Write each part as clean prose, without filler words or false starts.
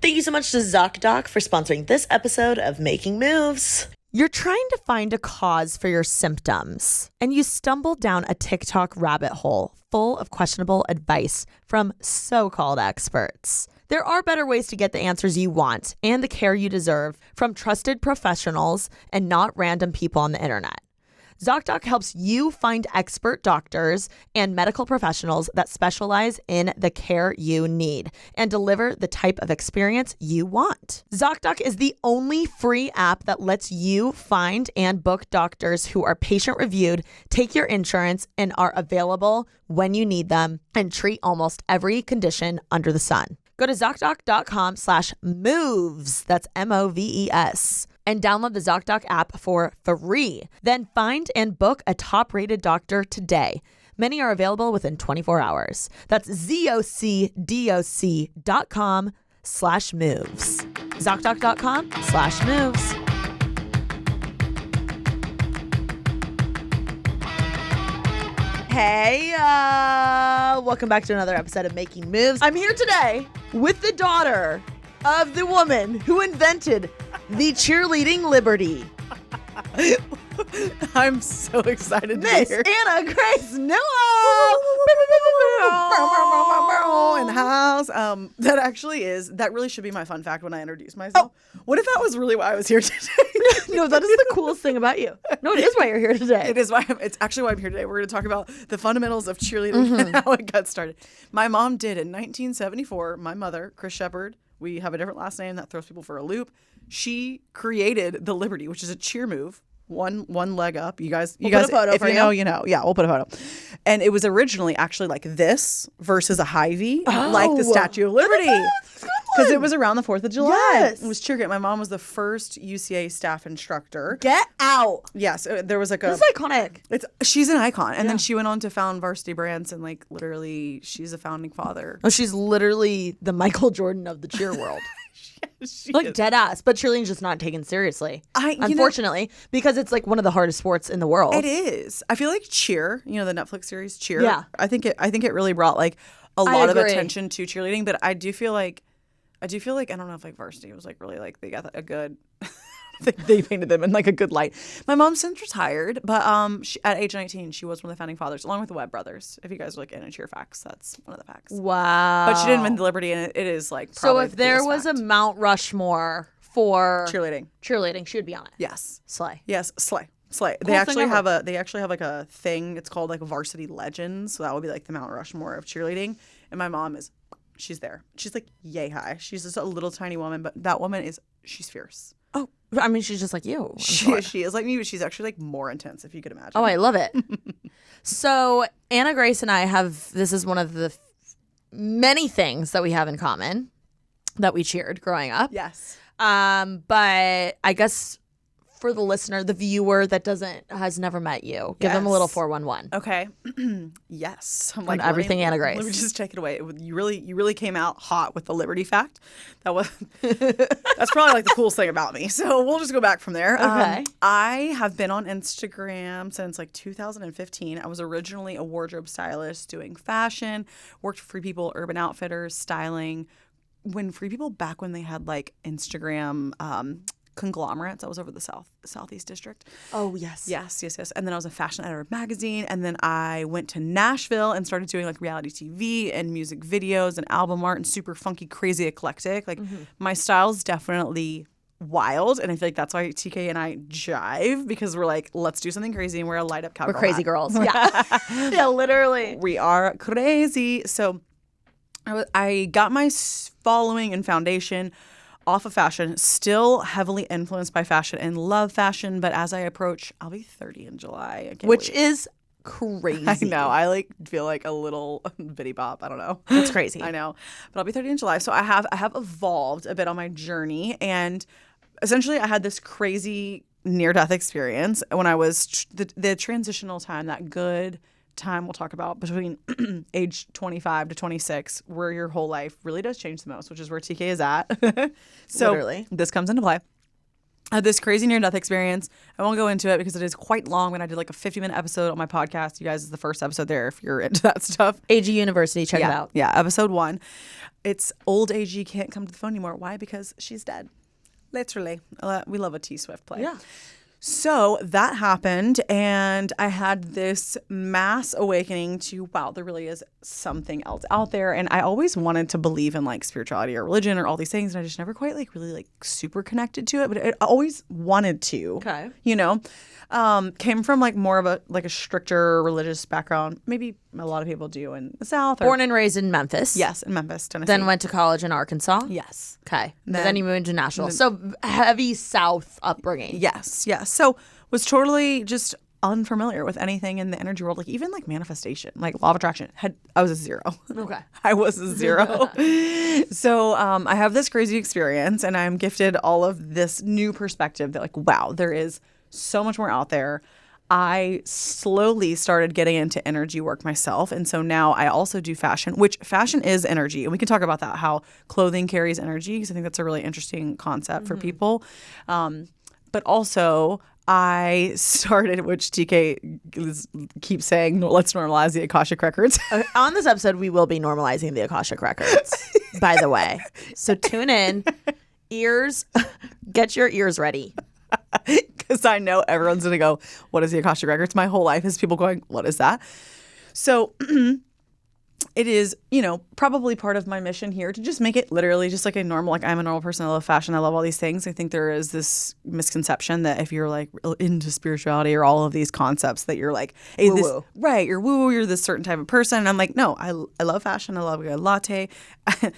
Thank you so much to ZocDoc for sponsoring this episode of Making Moves. You're trying to find a cause for your symptoms, and you stumble down a TikTok rabbit hole full of questionable advice from so-called experts. There are better ways to get the answers you want and the care you deserve from trusted professionals and not random people on the internet. ZocDoc helps you find expert doctors and medical professionals that specialize in the care you need and deliver the type of experience you want. ZocDoc is the only free app that lets you find and book doctors who are patient-reviewed, take your insurance, and are available when you need them and treat almost every condition under the sun. Go to ZocDoc.com/moves, that's MOVES, and download the ZocDoc app for free. Then find and book a top-rated doctor today. Many are available within 24 hours. That's ZocDoc.com/moves. ZocDoc.com/moves. Hey, welcome back to another episode of Making Moves. I'm here today with the daughter of the woman who invented the cheerleading liberty. I'm so excited to Miss be here. AnnaGrace Newell. In the house. That really should be my fun fact when I introduce myself. What if that was really why I was here today? No, that is the coolest thing about you. No, it is why you're here today. It's actually why I'm here today. We're going to talk about the fundamentals of cheerleading and how it got started. My mom did in 1974. My mother, Chris Shepard, we have a different last name that throws people for a loop. She created the Liberty, which is a cheer move. One leg up. You guys, put a photo if for you know, you know. Yeah, we'll put a photo. And it was originally actually like this versus a high V, like the Statue of Liberty. Because it was around the 4th of July. Yes. It was cheer great. My mom was the first UCA staff instructor. Get out. Yes, there was like a... This is iconic. She's an icon. And then she went on to found Varsity Brands and like literally she's a founding father. Oh, she's literally the Michael Jordan of the cheer world. She like is. dead ass, but cheerleading's just not taken seriously. Unfortunately, because it's like one of the hardest sports in the world. It is. I feel like Cheer, the Netflix series Cheer. Yeah. I think it really brought like a lot of attention to cheerleading, but I do feel like I don't know if like Varsity was like really like they got a good they painted them in like a good light. My mom since retired, but at age 19 she was one of the founding fathers along with the Webb brothers. If you guys are like into cheer facts, that's one of the facts. Wow. But she didn't invent the Liberty, and it is like probably so if there was fact. a Mount Rushmore for cheerleading, she would be on it. Yes. Slay. Yes, slay. They Coolest actually thing have like a thing. It's called like Varsity Legends. So that would be like the Mount Rushmore of cheerleading. And my mom she's there. She's like yay high. She's just a little tiny woman, but that woman she's fierce. Oh, I mean, she's just like you. She is like me, but she's actually like more intense, if you could imagine. Oh, I love it. So AnnaGrace and I this is one of the many things that we have in common that we cheered growing up. Yes. But I guess for the listener, the viewer that has never met you, give them a little 411. Okay. Yes. I'm like everything AnnaGrace. Let me just take it away. You really came out hot with the Liberty fact. That's probably like the coolest thing about me. So we'll just go back from there. Okay. I have been on Instagram since like 2015. I was originally a wardrobe stylist doing fashion, worked for Free People, Urban Outfitters, styling. When Free People, back when they had like Instagram conglomerates. I was over the Southeast District. Oh, yes. Yes. And then I was a fashion editor of magazine. And then I went to Nashville and started doing like reality TV and music videos and album art and super funky, crazy, eclectic. Like my style's definitely wild. And I feel like that's why TK and I jive, because we're like, let's do something crazy and wear a light up cowgirl We're crazy hat. girls. Yeah. Yeah, literally. We are crazy. So I got my following and foundation off of fashion, still heavily influenced by fashion and love fashion. But as I approach, I'll be 30 in July. Which is crazy. I know. I like feel like a little bitty bop. I don't know. That's crazy. I know. But I'll be 30 in July. So I have evolved a bit on my journey. And essentially I had this crazy near-death experience when I was the transitional time, that good time we'll talk about between age 25 to 26, where your whole life really does change the most, which is where TK is at. So Literally. this comes into play. I had this crazy near-death experience. I won't go into it because it is quite long, but I did like a 50-minute episode on my podcast. You guys, is the first episode there if you're into that stuff. AG University, check it out. Yeah, episode 1. It's old AG can't come to the phone anymore. Why? Because she's dead. Literally. We love a T-Swift play. Yeah. So that happened, and I had this mass awakening to, wow, there really is something else out there. And I always wanted to believe in like spirituality or religion or all these things, and I just never quite like really like super connected to it, but I always wanted to. Okay. You know? Came from like more of a stricter religious background. Maybe a lot of people do in the South. Born and raised in Memphis. Yes, in Memphis, Tennessee. Then went to college in Arkansas. Yes. Okay. Then you moved to Nashville. So heavy South upbringing. Yes. So was totally just unfamiliar with anything in the energy world, like even like manifestation, like law of attraction. I was a 0. Okay. I was a 0. So I have this crazy experience, and I'm gifted all of this new perspective that like, wow, there is so much more out there. I slowly started getting into energy work myself. And so now I also do fashion, which fashion is energy. And we can talk about that, how clothing carries energy, because I think that's a really interesting concept for people. But also I started, which TK keeps saying, let's normalize the Akashic Records. On this episode, we will be normalizing the Akashic Records, by the way. So tune in. Ears, get your ears ready. Because I know everyone's going to go, what is the Akashic Records? My whole life is people going, what is that? So it is, probably part of my mission here to just make it literally just like a normal, like I'm a normal person. I love fashion. I love all these things. I think there is this misconception that if you're like into spirituality or all of these concepts that you're like, hey, woo-woo. Right, you're woo, you're this certain type of person. And I'm like, no, I love fashion. I love a good latte.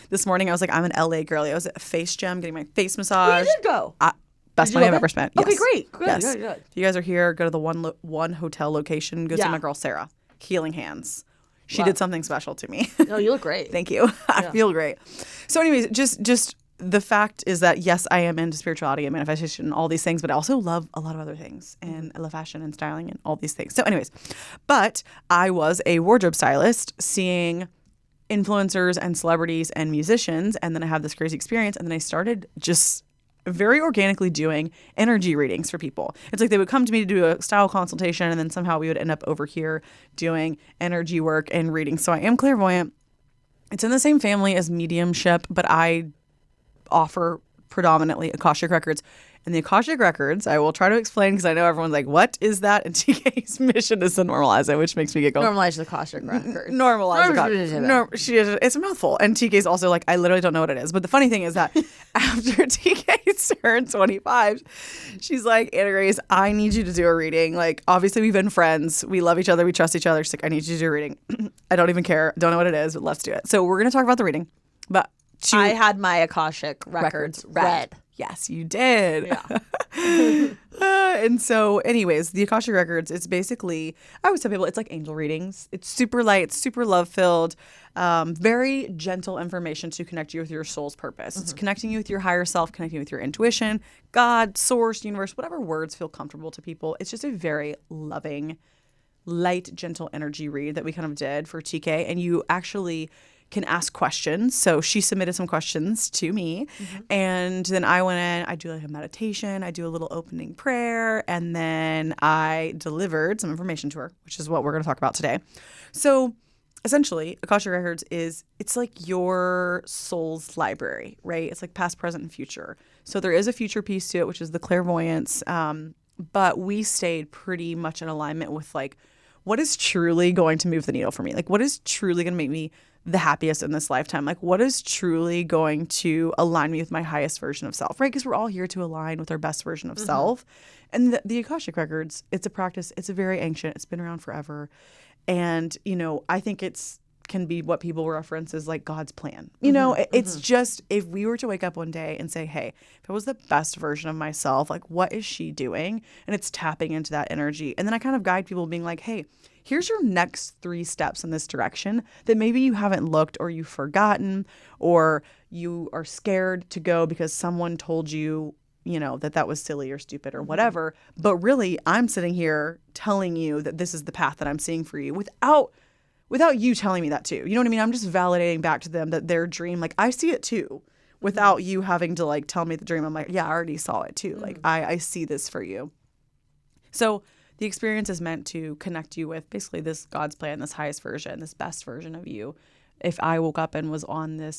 This morning I was like, I'm an LA girly. I was at Face Gem getting my face massage. You did go. Best money I've ever spent. Okay, Yes. great. Good, Yes. good. If you guys are here, go to the one hotel location. Go see my girl Sarah. Healing Hands. She did something special to me. No, you look great. Thank you. I feel great. So anyways, just the fact is that, yes, I am into spirituality and manifestation and all these things, but I also love a lot of other things. And I love fashion and styling and all these things. So anyways, but I was a wardrobe stylist seeing influencers and celebrities and musicians. And then I had this crazy experience. And then I started just very organically doing energy readings for people. It's like they would come to me to do a style consultation, and then somehow we would end up over here doing energy work and reading. So I am clairvoyant. It's in the same family as mediumship, but I offer predominantly Akashic Records. And the Akashic Records, I will try to explain because I know everyone's like, what is that? And TK's mission is to normalize it, which makes me get going. Normalize the Akashic Records. Normalize the It's a mouthful. And TK's also like, I literally don't know what it is. But the funny thing is that after TK turned 25, she's like, AnnaGrace, I need you to do a reading. Like, obviously we've been friends. We love each other. We trust each other. She's like, I need you to do a reading. I don't even care. Don't know what it is, but let's do it. So we're going to talk about the reading. But I had my Akashic Records read. Yes, you did. Yeah. And so anyways, the Akashic Records, it's basically, I always tell people, it's like angel readings. It's super light, it's super love-filled, very gentle information to connect you with your soul's purpose. It's connecting you with your higher self, connecting you with your intuition, God, source, universe, whatever words feel comfortable to people. It's just a very loving, light, gentle energy read that we kind of did for TK. And you actually can ask questions. So she submitted some questions to me, and then I went in, I do like a meditation, I do a little opening prayer, and then I delivered some information to her, which is what we're going to talk about today. So essentially, Akashic Records it's like your soul's library, right? It's like past, present, and future. So there is a future piece to it, which is the clairvoyance, but we stayed pretty much in alignment with like, what is truly going to move the needle for me? Like, what is truly going to make me the happiest in this lifetime? Like, what is truly going to align me with my highest version of self, right? Because we're all here to align with our best version of self. And the Akashic Records, it's a practice. It's a very ancient. It's been around forever. And, I think can be what people reference as like God's plan. It's just, if we were to wake up one day and say, hey, if I was the best version of myself, like, what is she doing? And it's tapping into that energy. And then I kind of guide people being like, hey, here's your next 3 steps in this direction that maybe you haven't looked, or you've forgotten, or you are scared to go because someone told you, that was silly or stupid or whatever. But really, I'm sitting here telling you that this is the path that I'm seeing for you without you telling me that too. You know what I mean? I'm just validating back to them that their dream, like, I see it too. without you having to like tell me the dream. I'm like, yeah, I already saw it too. Like I see this for you. So the experience is meant to connect you with basically this God's plan, this highest version, this best version of you. If I woke up and was on the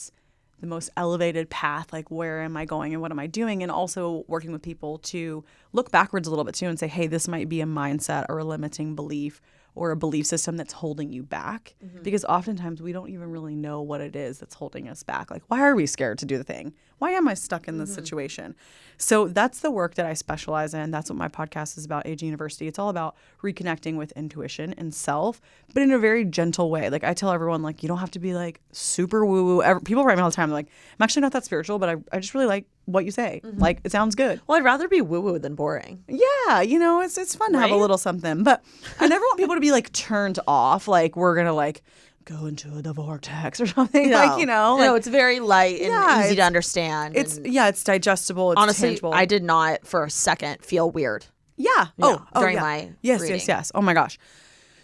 most elevated path, like where am I going and what am I doing? And also working with people to look backwards a little bit too and say, hey, this might be a mindset or a limiting belief or a belief system that's holding you back. Because oftentimes we don't even really know what it is that's holding us back. Like, why are we scared to do the thing? Why am I stuck in this situation? So that's the work that I specialize in. That's what my podcast is about, AG University. It's all about reconnecting with intuition and self, but in a very gentle way. Like I tell everyone, like, you don't have to be like super woo-woo. People write me all the time. They're like, I'm actually not that spiritual, but I just really like what you say. Like, it sounds good. Well, I'd rather be woo-woo than boring. Yeah, it's fun to have a little something. But I never want people to be like turned off. Like we're gonna like go into the vortex or something. No. Like, no, it's very light and easy to understand. It's it's digestible. It's honestly tangible. I did not for a second feel weird. Yeah. During my reading. Yes. Oh my gosh.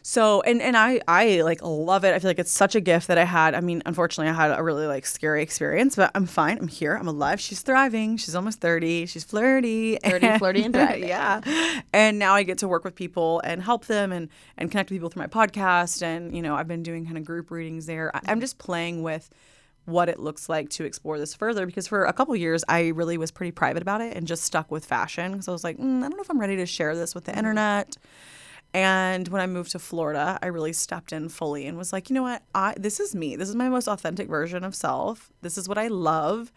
So, and I like love it. I feel like it's such a gift that I had. I mean, unfortunately, I had a really like scary experience, but I'm fine. I'm here. I'm alive. She's thriving. She's almost 30. She's flirty. Flirty, and thriving. Yeah. And now I get to work with people and help them and connect with people through my podcast. And, I've been doing kind of group readings there. I'm just playing with what it looks like to explore this further, because for a couple years, I really was pretty private about it and just stuck with fashion. So I was like, I don't know if I'm ready to share this with the internet. And when I moved to Florida, I really stepped in fully and was like, you know what? This is me. This is my most authentic version of self. This is what I love.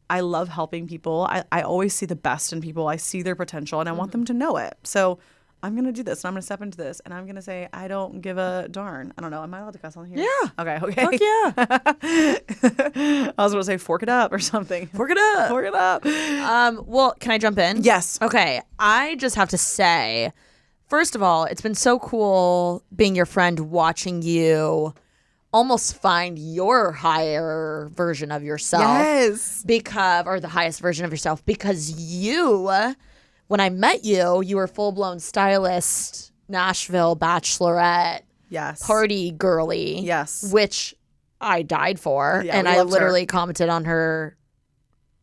I love helping people. I always see the best in people. I see their potential and I want them to know it. So I'm going to do this and I'm going to step into this and I'm going to say, I don't give a darn. I don't know. Am I allowed to cuss on here? Yeah. Okay. Fuck yeah. I was going to say fork it up or something. Fork it up. Fork it up. Well, can I jump in? Yes. Okay. I just have to say, first of all, it's been so cool being your friend, watching you almost find your higher version of yourself. Yes. Or the highest version of yourself, because when I met you, you were full-blown stylist, Nashville bachelorette, yes, party girly, yes, which I died for. Yeah, and I literally commented on her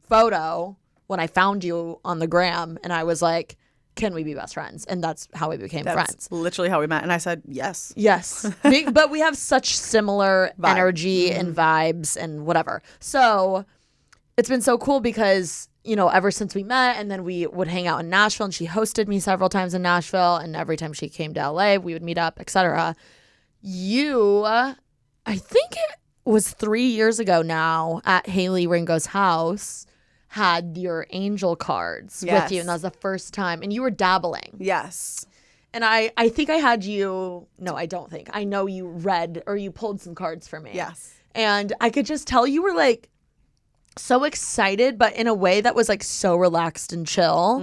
photo when I found you on the gram, and I was like, can we be best friends? And that's how we became friends. Literally how we met. And I said, yes. Yes. But we have such similar energy and vibes and whatever. So it's been so cool because, ever since we met, and then we would hang out in Nashville, and she hosted me several times in Nashville, and every time she came to LA, we would meet up, etc. You, I think it was 3 years ago now, at Haley Ringo's house, had your angel cards with you, and that was the first time, and you were dabbling. Yes. And I think I had you, no, I don't think. I know you read or you pulled some cards for me. Yes. And I could just tell you were like so excited, but in a way that was like so relaxed and chill,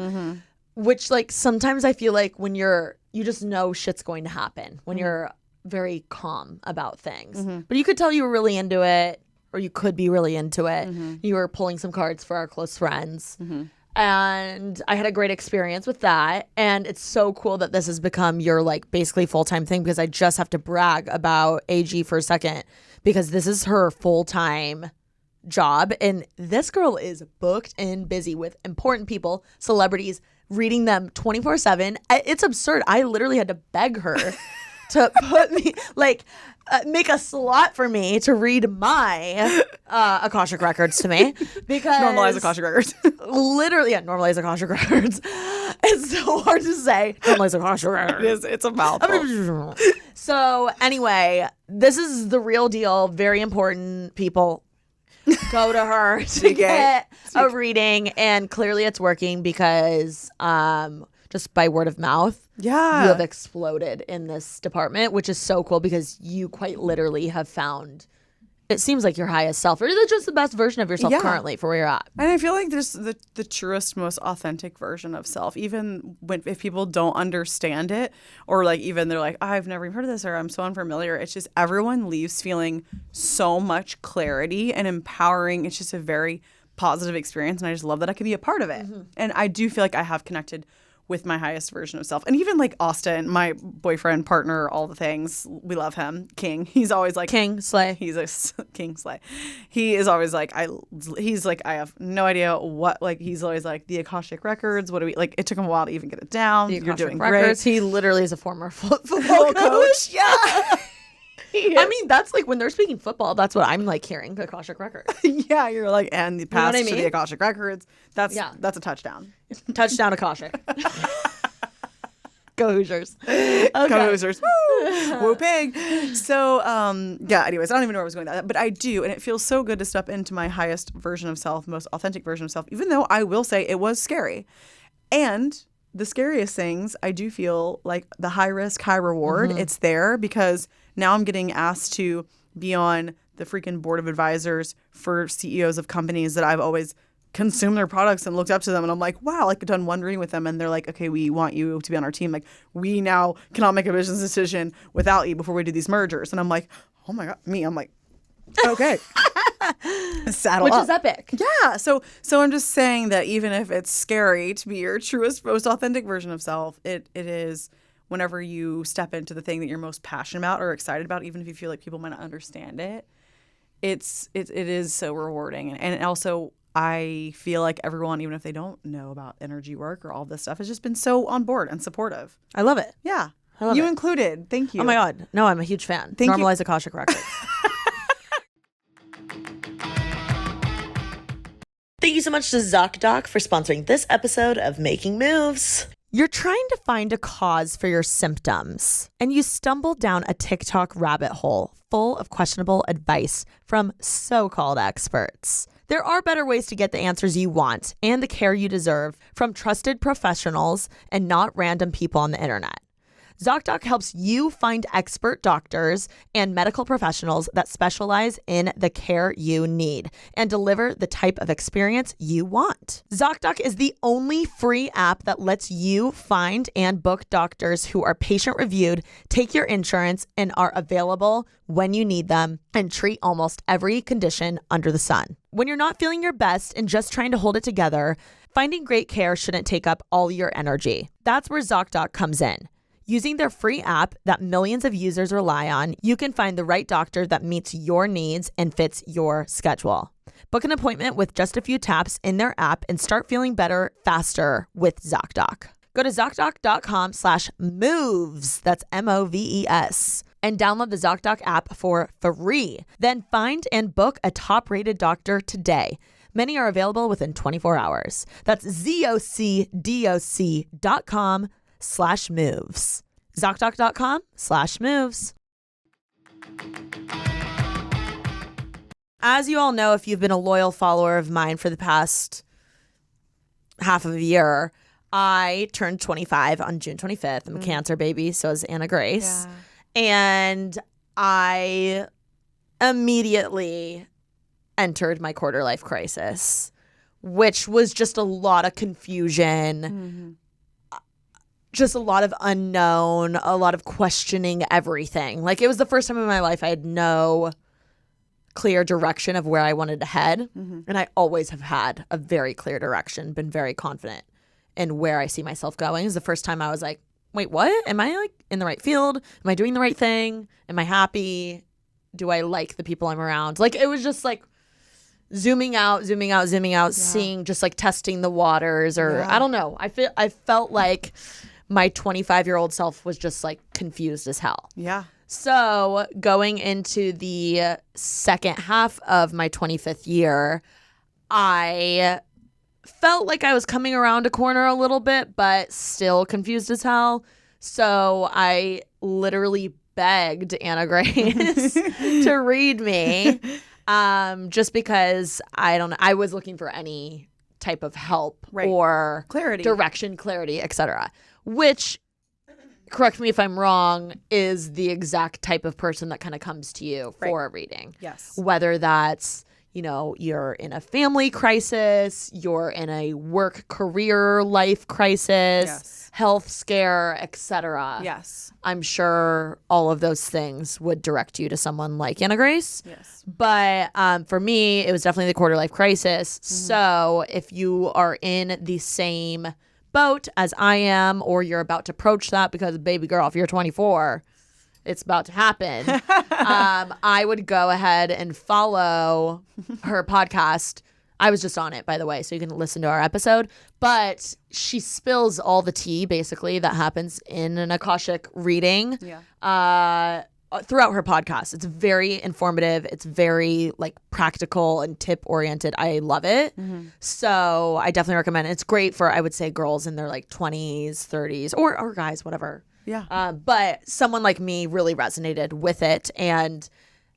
which like sometimes I feel like when you just know shit's going to happen when you're very calm about things. But you could tell you were really into it. Or you could be really into it. You were pulling some cards for our close friends. And I had a great experience with that. And it's so cool that this has become your like basically full-time thing, because I just have to brag about AG for a second, because this is her full-time job. And this girl is booked and busy with important people, celebrities, reading them 24/7. It's absurd. I literally had to beg her to put me make a slot for me to read my Akashic records to me, because Normalize Akashic records. Literally, normalize Akashic records. It's so hard to say. Normalize Akashic records. It's a mouthful. So anyway, this is the real deal. Very important, people. Go to her to get a reading, and clearly it's working because just by word of mouth, you have exploded in this department, which is so cool, because you quite literally have found, it seems like, your highest self, or just the best version of yourself currently for where you're at. And I feel like there's the truest, most authentic version of self, even if people don't understand it, or like even they're like, I've never even heard of this, or I'm so unfamiliar. It's just everyone leaves feeling so much clarity and empowering. It's just a very positive experience, and I just love that I can be a part of it. And I do feel like I have connected with my highest version of self. And even like Austin, my boyfriend, partner, all the things, we love him. King. He's always like King Slay. He's a King Slay. He is always like I have no idea what, like, he's always like, the Akashic Records, what do we, like, it took him a while to even get it down. You're doing Records. great. He literally is a former football coach. Yeah. I mean, that's like when they're speaking football, that's what I'm like hearing, the Akashic Records. Yeah, you're like, and the pass I mean? to the Akashic Records. That's a touchdown. Touchdown Akashic. Go Hoosiers. Okay. Go Hoosiers. Woo! Woo pig. So, anyways, I don't even know where I was going with that. But I do, and it feels so good to step into my highest version of self, most authentic version of self, even though I will say it was scary. And the scariest things, I do feel like the high risk, high reward, it's there because now I'm getting asked to be on the freaking board of advisors for CEOs of companies that I've always consumed their products and looked up to them. And I'm like, wow, like I've done one reading with them. And they're like, okay, we want you to be on our team. Like, we now cannot make a business decision without you before we do these mergers. And I'm like, oh my God, I'm like, okay. Saddle Which up. is epic. Yeah. So I'm just saying that even if it's scary to be your truest, most authentic version of self, it is whenever you step into the thing that you're most passionate about or excited about, even if you feel like people might not understand it, it is so rewarding. And also, I feel like everyone, even if they don't know about energy work or all this stuff, has just been so on board and supportive. I love it. Yeah. I love you it. included. Thank you. Oh my God. No, I'm a huge fan. Thank you. Normalize Akashic Records. Thank you so much to ZocDoc for sponsoring this episode of Making Moves. You're trying to find a cause for your symptoms, and you stumble down a TikTok rabbit hole full of questionable advice from so-called experts. There are better ways to get the answers you want and the care you deserve from trusted professionals and not random people on the internet. ZocDoc helps you find expert doctors and medical professionals that specialize in the care you need and deliver the type of experience you want. ZocDoc is the only free app that lets you find and book doctors who are patient-reviewed, take your insurance, and are available when you need them and treat almost every condition under the sun. When you're not feeling your best and just trying to hold it together, finding great care shouldn't take up all your energy. That's where ZocDoc comes in. Using their free app that millions of users rely on, you can find the right doctor that meets your needs and fits your schedule. Book an appointment with just a few taps in their app and start feeling better faster with ZocDoc. Go to ZocDoc.com/moves, that's MOVES, and download the ZocDoc app for free. Then find and book a top-rated doctor today. Many are available within 24 hours. That's ZocDoc.com/moves. ZocDoc.com/moves. As you all know, if you've been a loyal follower of mine for the past half of a year, I turned 25 on June 25th. I'm a Cancer baby, so is AnnaGrace. Yeah. And I immediately entered my quarter life crisis, which was just a lot of confusion, just a lot of unknown, a lot of questioning everything. Like, it was the first time in my life I had no clear direction of where I wanted to head. And I always have had a very clear direction, been very confident in where I see myself going. It was the first time I was like, wait, what? Am I like in the right field? Am I doing the right thing? Am I happy? Do I like the people I'm around? Like, it was just like zooming out, seeing, just like testing the waters, or I don't know. I felt like my 25-year-old self was just like confused as hell. Yeah. So going into the second half of my 25th year, I felt like I was coming around a corner a little bit, but still confused as hell. So I literally begged AnnaGrace to read me, just because I was looking for any type of help or direction, clarity, etc. Which, correct me if I'm wrong, is the exact type of person that kind of comes to you for a reading. Yes. Whether that's, you're in a family crisis, you're in a work, career, life crisis, health scare, etc. Yes. I'm sure all of those things would direct you to someone like AnnaGrace. Yes. But for me, it was definitely the quarter life crisis. So if you are in the same boat as I am, or you're about to approach that because, baby girl, if you're 24, it's about to happen. I would go ahead and follow her podcast. I was just on it, by the way, so you can listen to our episode. But she spills all the tea, basically, that happens in an Akashic reading. Yeah. Throughout her podcast. It's very informative. It's very like practical and tip oriented. I love it. So I definitely recommend it. It's great for, I would say, girls in their like 20s, 30s, or guys, whatever. Yeah. But someone like me really resonated with it. And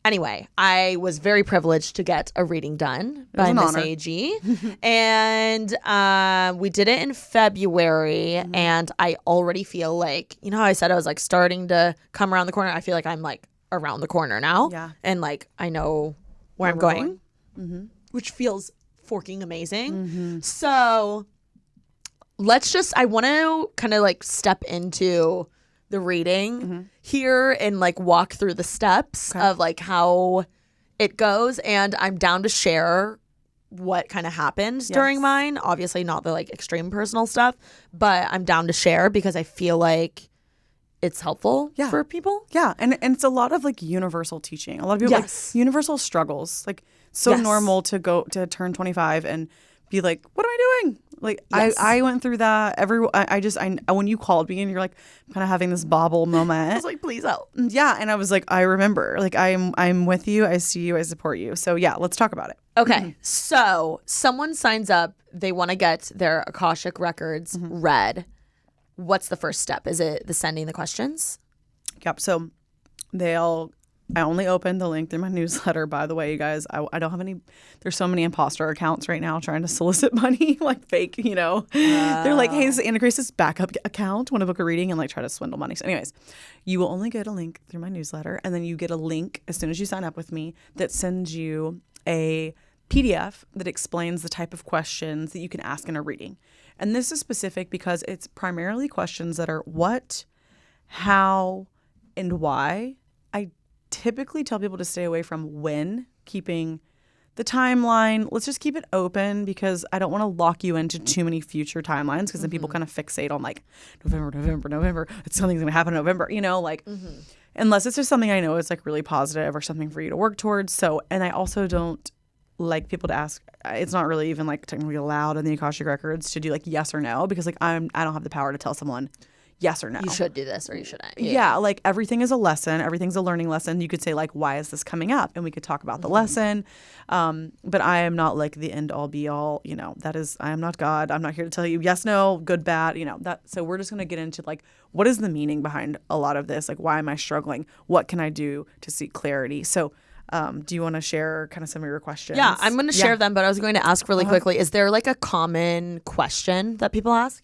anyway, I was very privileged to get a reading done by Miss AG. And we did it in February. And I already feel like, you know how I said I was like starting to come around the corner? I feel like I'm like around the corner now. Yeah. And like I know where I'm going. Which feels forking amazing. So I want to kind of like step into the reading here and like walk through the steps of like how it goes, and I'm down to share what kind of happened during mine. Obviously not the like extreme personal stuff, but I'm down to share because I feel like it's helpful for people. Yeah, and it's a lot of like universal teaching. A lot of people like universal struggles. Like so normal to go to turn 25 and be like, what am I doing? Like I went through that. When you called me and you're like kind of having this bobble moment. I was like, please help. Yeah, and I was like, I remember. Like I'm with you. I see you. I support you. So yeah, let's talk about it. Okay, so someone signs up. They want to get their Akashic records read. What's the first step? Is it the sending the questions? Yep. So I only opened the link through my newsletter, by the way, you guys. I don't have any. There's so many imposter accounts right now trying to solicit money, like fake, you know. They're like, hey, this is AnnaGrace's backup account. Want to book a reading and like try to swindle money. So anyways, you will only get a link through my newsletter. And then you get a link as soon as you sign up with me that sends you a PDF that explains the type of questions that you can ask in a reading. And this is specific because it's primarily questions that are what, how, and why. I typically tell people to stay away from when, keeping the timeline. Let's just keep it open because I don't want to lock you into too many future timelines because then people kind of fixate on like November. It's something's going to happen in November, you know, like unless it's just something I know is like really positive or something for you to work towards. So, and I also don't like people to ask. It's not really even like technically allowed in the Akashic records to do like yes or no because like I don't have the power to tell someone yes or no. You should do this or you shouldn't. Yeah, like everything is a lesson. Everything's a learning lesson. You could say like, why is this coming up? And we could talk about the lesson. But I am not like the end all be all, you know, I am not God. I'm not here to tell you yes, no, good, bad, you know, that. So we're just going to get into like, what is the meaning behind a lot of this? Like, why am I struggling? What can I do to seek clarity? So do you want to share kind of some of your questions? Yeah, I'm going to share them, but I was going to ask really quickly, is there like a common question that people ask?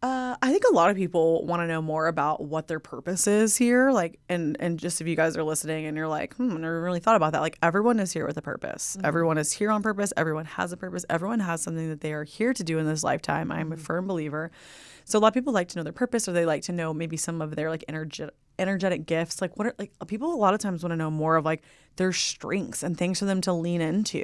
I think a lot of people want to know more about what their purpose is here. Like, and just if you guys are listening and you're like, I never really thought about that. Like, everyone is here with a purpose. Everyone is here on purpose. Everyone has a purpose. Everyone has something that they are here to do in this lifetime. I'm a firm believer. So a lot of people like to know their purpose, or they like to know maybe some of their like energetic gifts. Like, what are like people a lot of times want to know more of like their strengths and things for them to lean into.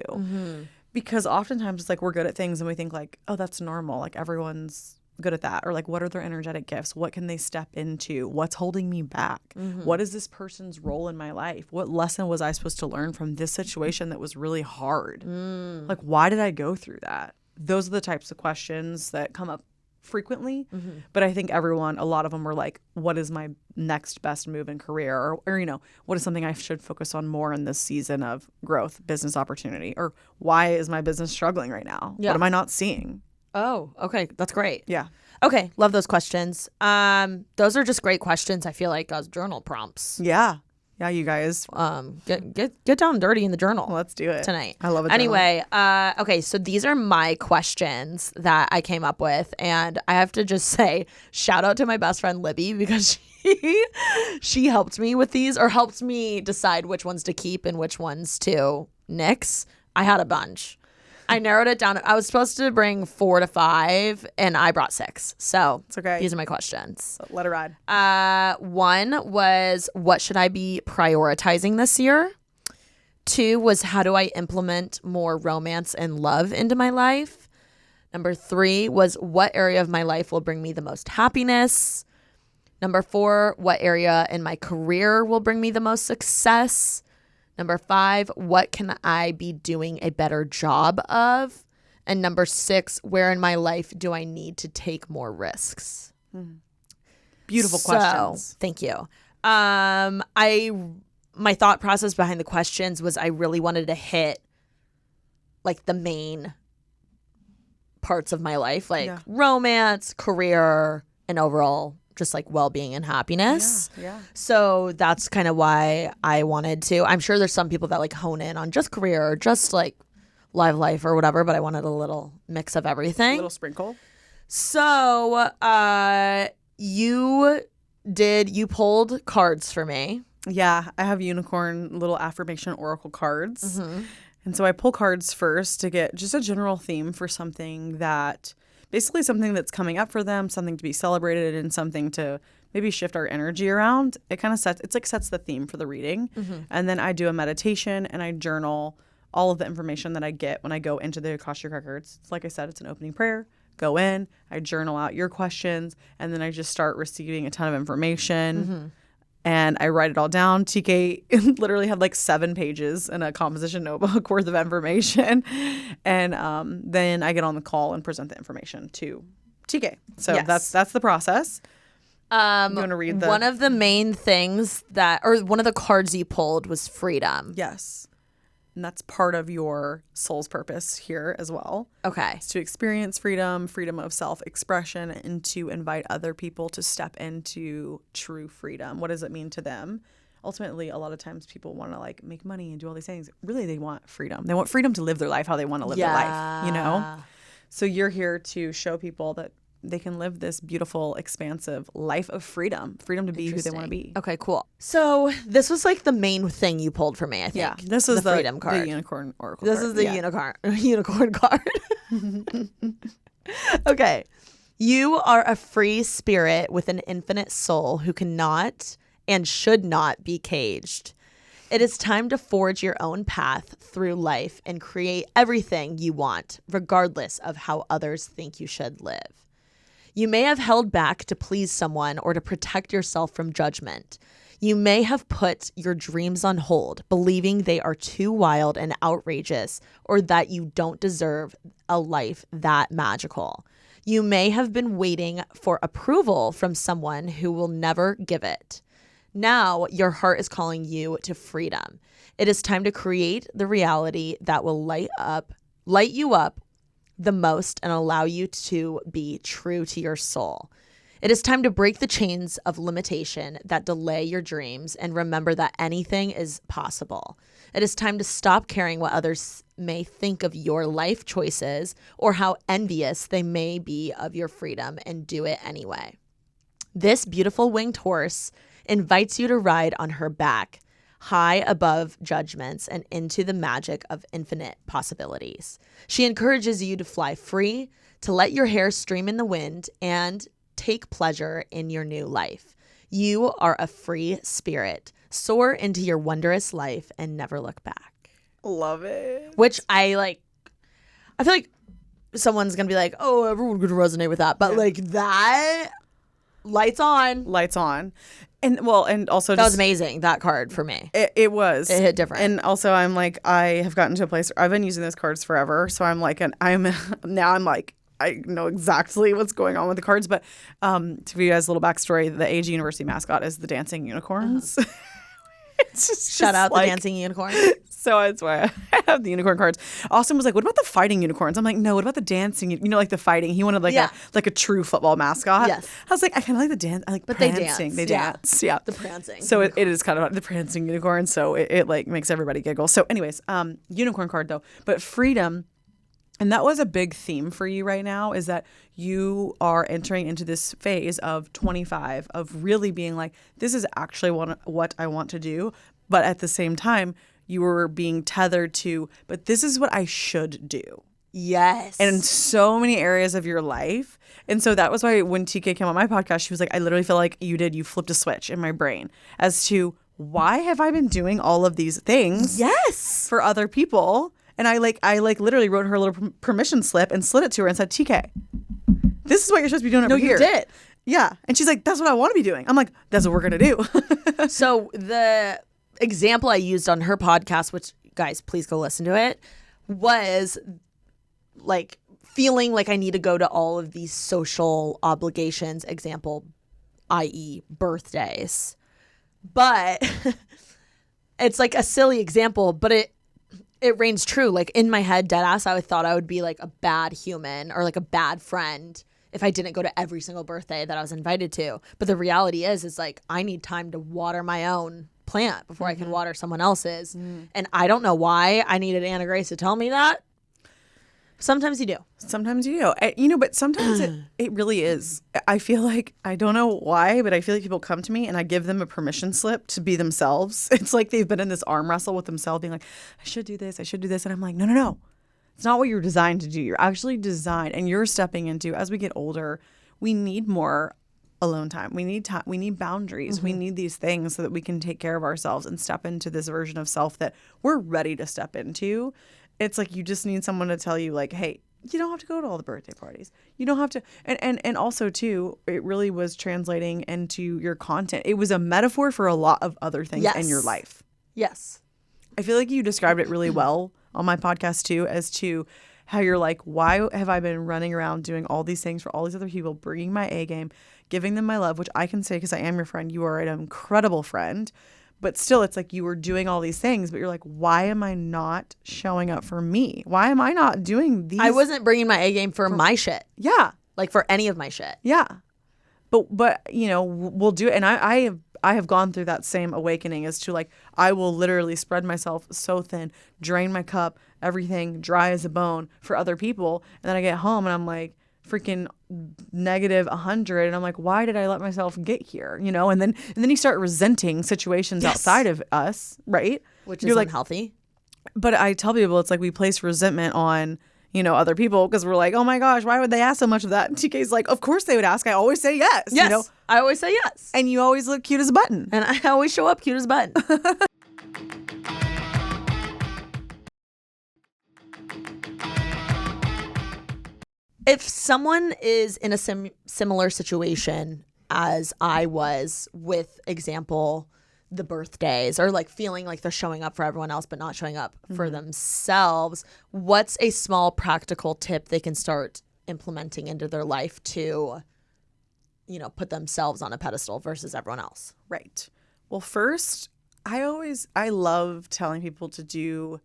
Because oftentimes it's like we're good at things and we think like, oh, that's normal. Like everyone's good at that. Or like, what are their energetic gifts? What can they step into? What's holding me back? What is this person's role in my life? What lesson was I supposed to learn from this situation that was really hard? Like, why did I go through that? Those are the types of questions that come up frequently. But I think a lot of them are like, what is my next best move in career? Or, you know, what is something I should focus on more in this season of growth, business opportunity? Or why is my business struggling right now? What am I not seeing? Oh, okay. That's great. Yeah. Okay. Love those questions. Those are just great questions. I feel like as journal prompts. Yeah. Yeah, you guys. Get down dirty in the journal. Let's do it tonight. I love it. Anyway, okay, so these are my questions that I came up with, and I have to just say, shout out to my best friend Libby because she helped me with these, or helped me decide which ones to keep and which ones to nix. I had a bunch. I narrowed it down. I was supposed to bring 4 to 5, and I brought 6. So it's okay. These are my questions. So let it ride. One was, what should I be prioritizing this year? 2 was, how do I implement more romance and love into my life? Number 3 was what area of my life will bring me the most happiness. Number 4, what area in my career will bring me the most success. Number 5, what can I be doing a better job of? And number 6, where in my life do I need to take more risks? Beautiful questions. Thank you. My thought process behind the questions was I really wanted to hit like the main parts of my life, like romance, career, and overall just like well-being and happiness. So that's kind of why I wanted to. I'm sure there's some people that like hone in on just career or just like life or whatever, but I wanted a little mix of everything. A little sprinkle. So you pulled cards for me. Yeah, I have unicorn little affirmation oracle cards. And so I pull cards first to get just a general theme for something that's coming up for them, something to be celebrated, and something to maybe shift our energy around. It kind of sets the theme for the reading. And then I do a meditation and I journal all of the information that I get when I go into the Akashic Records. Like I said, it's an opening prayer. Go in, I journal out your questions, and then I just start receiving a ton of information. And I write it all down. TK literally had like 7 pages in a composition notebook worth of information. And then I get on the call and present the information to TK. So that's the process. You want to read one of the main things one of the cards you pulled was freedom. Yes. And that's part of your soul's purpose here as well. Okay. It's to experience freedom of self-expression, and to invite other people to step into true freedom. What does it mean to them? Ultimately, a lot of times people want to like make money and do all these things. Really, they want freedom. They want freedom to live their life how they want to live their life, you know? So you're here to show people that they can live this beautiful, expansive life of freedom to be who they want to be. Okay, cool. So this was like the main thing you pulled for me, I think. Yeah, this is the freedom card. The unicorn oracle This card. is the unicorn card. Okay. You are a free spirit with an infinite soul who cannot and should not be caged. It is time to forge your own path through life and create everything you want, regardless of how others think you should live. You may have held back to please someone or to protect yourself from judgment. You may have put your dreams on hold, believing they are too wild and outrageous, or that you don't deserve a life that magical. You may have been waiting for approval from someone who will never give it. Now your heart is calling you to freedom. It is time to create the reality that will light you up the most and allow you to be true to your soul. It is time to break the chains of limitation that delay your dreams and remember that anything is possible. It is time to stop caring what others may think of your life choices or how envious they may be of your freedom, and do it anyway. This beautiful winged horse invites you to ride on her back, high above judgments and into the magic of infinite possibilities. She encourages you to fly free, to let your hair stream in the wind, and take pleasure in your new life. You are a free spirit. Soar into your wondrous life and never look back. Love it. Which I feel like someone's going to be like, oh, everyone's going to resonate with that. But like that, lights on. Lights on. And also that was amazing, that card for me. It was. It hit different. And also I'm like, I have gotten to a place where I've been using those cards forever. So I'm like, I know exactly what's going on with the cards. But to give you guys a little backstory, the AG University mascot is the dancing unicorns. It's just Shout out the dancing unicorn. So that's why I have the unicorn cards. Austin was like, what about the fighting unicorns? I'm like, no, what about the dancing? You know, like the fighting. He wanted like a true football mascot. Yes. I was like, I kind of like the dance. I like but prancing. They dance. Yeah. The prancing. So it is kind of the prancing unicorn. So it like makes everybody giggle. So anyways, unicorn card though. But freedom. And that was a big theme for you right now, is that you are entering into this phase of 25 of really being like, this is actually what I want to do. But at the same time, you were being tethered to, but this is what I should do. Yes. And in so many areas of your life. And so that was why when TK came on my podcast, she was like, I literally feel like you flipped a switch in my brain as to why have I been doing all of these things yes for other people? And I literally wrote her a little permission slip and slid it to her and said, TK, this is what you're supposed to be doing over here. No, you did. Yeah. And she's like, that's what I want to be doing. I'm like, that's what we're going to do. So the example I used on her podcast, which guys, please go listen to it, was like feeling like I need to go to all of these social obligations, example, i.e. birthdays. But it's like a silly example, but it reigns true. Like in my head, deadass, I thought I would be like a bad human or like a bad friend if I didn't go to every single birthday that I was invited to. But the reality is like I need time to water my own plant before I can water someone else's. And I don't know why I needed AnnaGrace to tell me that. Sometimes you do. Sometimes you do. But sometimes it really is. I feel like, I don't know why, but I feel like people come to me and I give them a permission slip to be themselves. It's like they've been in this arm wrestle with themselves being like, I should do this. And I'm like, no. It's not what you're designed to do. You're actually designed, and you're stepping into, as we get older, we need more alone time. We need time. We need boundaries. We need these things so that we can take care of ourselves and step into this version of self that we're ready to step into. It's like you just need someone to tell you like, hey, you don't have to go to all the birthday parties. You don't have to. And also, too, it really was translating into your content. It was a metaphor for a lot of other things in your life. Yes. I feel like you described it really well on my podcast, too, as to how you're like, why have I been running around doing all these things for all these other people, bringing my A game, giving them my love, which I can say because I am your friend. You are an incredible friend. But still, it's like you were doing all these things, but you're like, why am I not showing up for me? Why am I not doing these? I wasn't bringing my A game for my shit. Yeah. Like for any of my shit. Yeah. But we'll do it. And I have gone through that same awakening as to like, I will literally spread myself so thin, drain my cup, everything dry as a bone for other people. And then I get home and I'm like, freaking negative 100, and I'm like, why did I let myself get here? And then you start resenting situations outside of us, right? Which is unhealthy. But I tell people it's like we place resentment on other people because we're like, oh my gosh, why would they ask so much of that? And TK's like, of course they would ask. I always say yes. Yes, I always say yes. And you always look cute as a button. And I always show up cute as a button. If someone is in a similar situation as I was with, example, the birthdays, or like feeling like they're showing up for everyone else but not showing up for themselves, what's a small practical tip they can start implementing into their life to, put themselves on a pedestal versus everyone else? Right. Well, first, I love telling people to do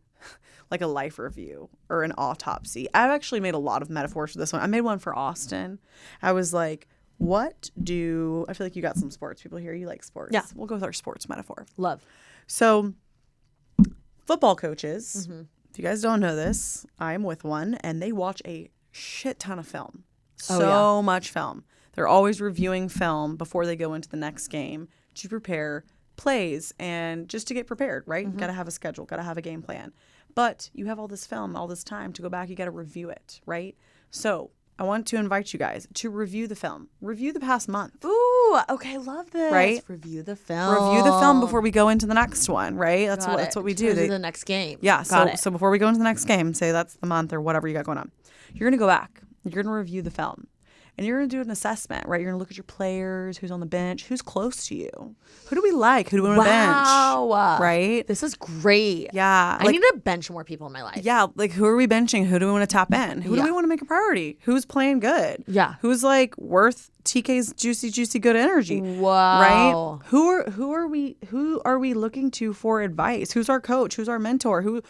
like a life review or an autopsy. I've actually made a lot of metaphors for this one. I made one for Austin. I was like, I feel like you got some sports people here. You like sports. Yeah. We'll go with our sports metaphor. Love. So football coaches, if you guys don't know this, I'm with one, and they watch a shit ton of film. So much film. They're always reviewing film before they go into the next game to prepare plays and just to get prepared, right? Got to have a schedule, got to have a game plan. But you have all this film, all this time to go back. You got to review it, right? So I want to invite you guys to review the film. Review the past month. Ooh, okay, love this. Right? Review the film. Review the film before we go into the next one, right? That's what we do. The next game. Yeah, so before we go into the next game, say that's the month or whatever you got going on, you're going to go back. You're going to review the film. And you're going to do an assessment, right? You're going to look at your players, who's on the bench, who's close to you. Who do we like? Who do we want to bench? Wow. Right? This is great. Yeah. I need to bench more people in my life. Yeah. Like, who are we benching? Who do we want to tap in? Who do we want to make a priority? Who's playing good? Yeah. Who's like worth TK's juicy good energy? Wow. Right? Who are we looking to for advice? Who's our coach? Who's our mentor? Who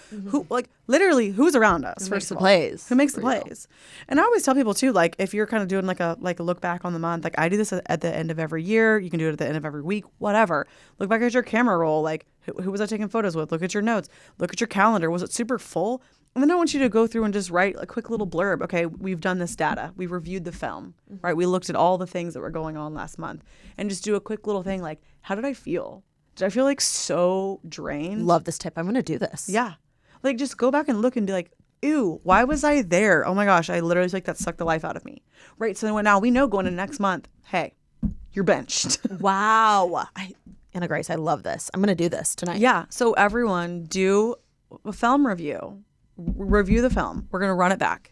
like literally who's around us? Who makes the plays? Who makes the plays? And I always tell people too, like if you're kind of doing like a look back on the month, like I do this at the end of every year. You can do it at the end of every week, whatever. Look back at your camera roll, like who was I taking photos with? Look at your notes. Look at your calendar. Was it super full? And then I want you to go through and just write a quick little blurb. Okay, we've done this data. We reviewed the film, right? We looked at all the things that were going on last month, and just do a quick little thing like, how did I feel? Did I feel like so drained? Love this tip. I'm going to do this. Yeah. Like just go back and look and be like, ew, why was I there? Oh my gosh, I literally feel like that sucked the life out of me. Right? So then now we know going into next month, hey, you're benched. Wow. AnnaGrace, I love this. I'm going to do this tonight. Yeah. So everyone do a film review. review the film. We're going to run it back.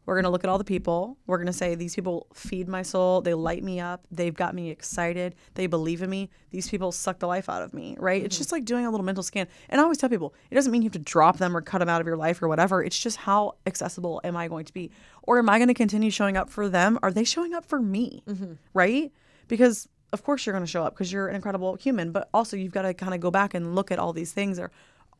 We're going to look at all the people. We're going to say, these people feed my soul. They light me up. They've got me excited. They believe in me. These people suck the life out of me, right? It's just like doing a little mental scan. And I always tell people, it doesn't mean you have to drop them or cut them out of your life or whatever. It's just, how accessible am I going to be? Or am I going to continue showing up for them? Are they showing up for me, right? Because of course you're going to show up because you're an incredible human, but also you've got to kind of go back and look at all these things. Or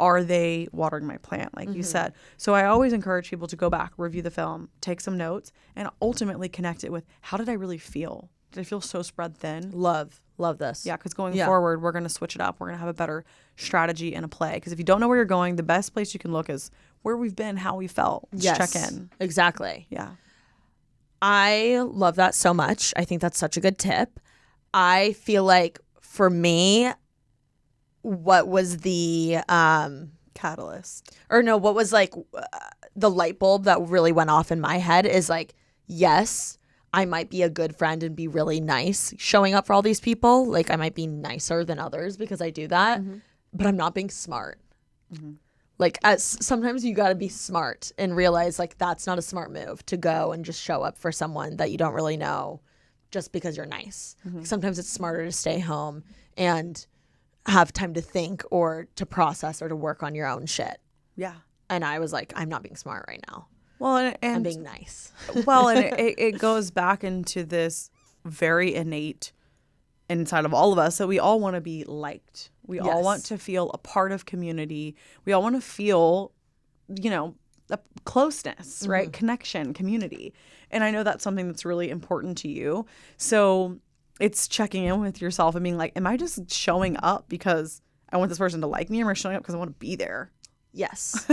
are they watering my plant, like you said? So I always encourage people to go back, review the film, take some notes, and ultimately connect it with, how did I really feel? Did I feel so spread thin? Love this. Yeah, because going forward, we're going to switch it up. We're going to have a better strategy and a play. Because if you don't know where you're going, the best place you can look is where we've been, how we felt. Just check in. Exactly. Yeah. I love that so much. I think that's such a good tip. I feel like for me, what was the catalyst? Or no, what was like the light bulb that really went off in my head is like, yes, I might be a good friend and be really nice showing up for all these people. Like, I might be nicer than others because I do that, but I'm not being smart. Like, sometimes you got to be smart and realize like that's not a smart move to go and just show up for someone that you don't really know just because you're nice. Like, sometimes it's smarter to stay home and have time to think or to process or to work on your own shit. Yeah. And I was like, I'm not being smart right now. Well, and I'm being nice. Well, and it goes back into this very innate inside of all of us that we all want to be liked. We all want to feel a part of community. We all want to feel, a closeness, right? Connection, community. And I know that's something that's really important to you. So it's checking in with yourself and being like, am I just showing up because I want this person to like me, or am I showing up because I want to be there? Yes.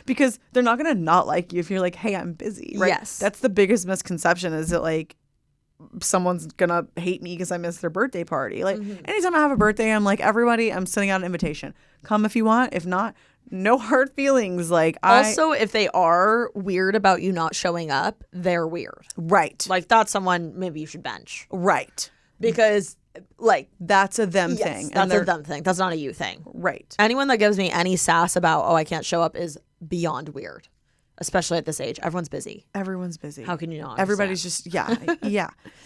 Because they're not going to not like you if you're like, hey, I'm busy, right? Yes. That's the biggest misconception, is that like someone's going to hate me because I missed their birthday party. Like anytime I have a birthday, I'm like, everybody, I'm sending out an invitation. Come if you want. If not, no hard feelings. Like, also, if they are weird about you not showing up, they're weird. Right. Like, that's someone maybe you should bench. Right. Because, like, that's a them thing. That's a them thing. That's not a you thing. Right. Anyone that gives me any sass about, oh, I can't show up is beyond weird. Especially at this age. Everyone's busy. Everyone's busy. How can you not? Everybody's just, yeah.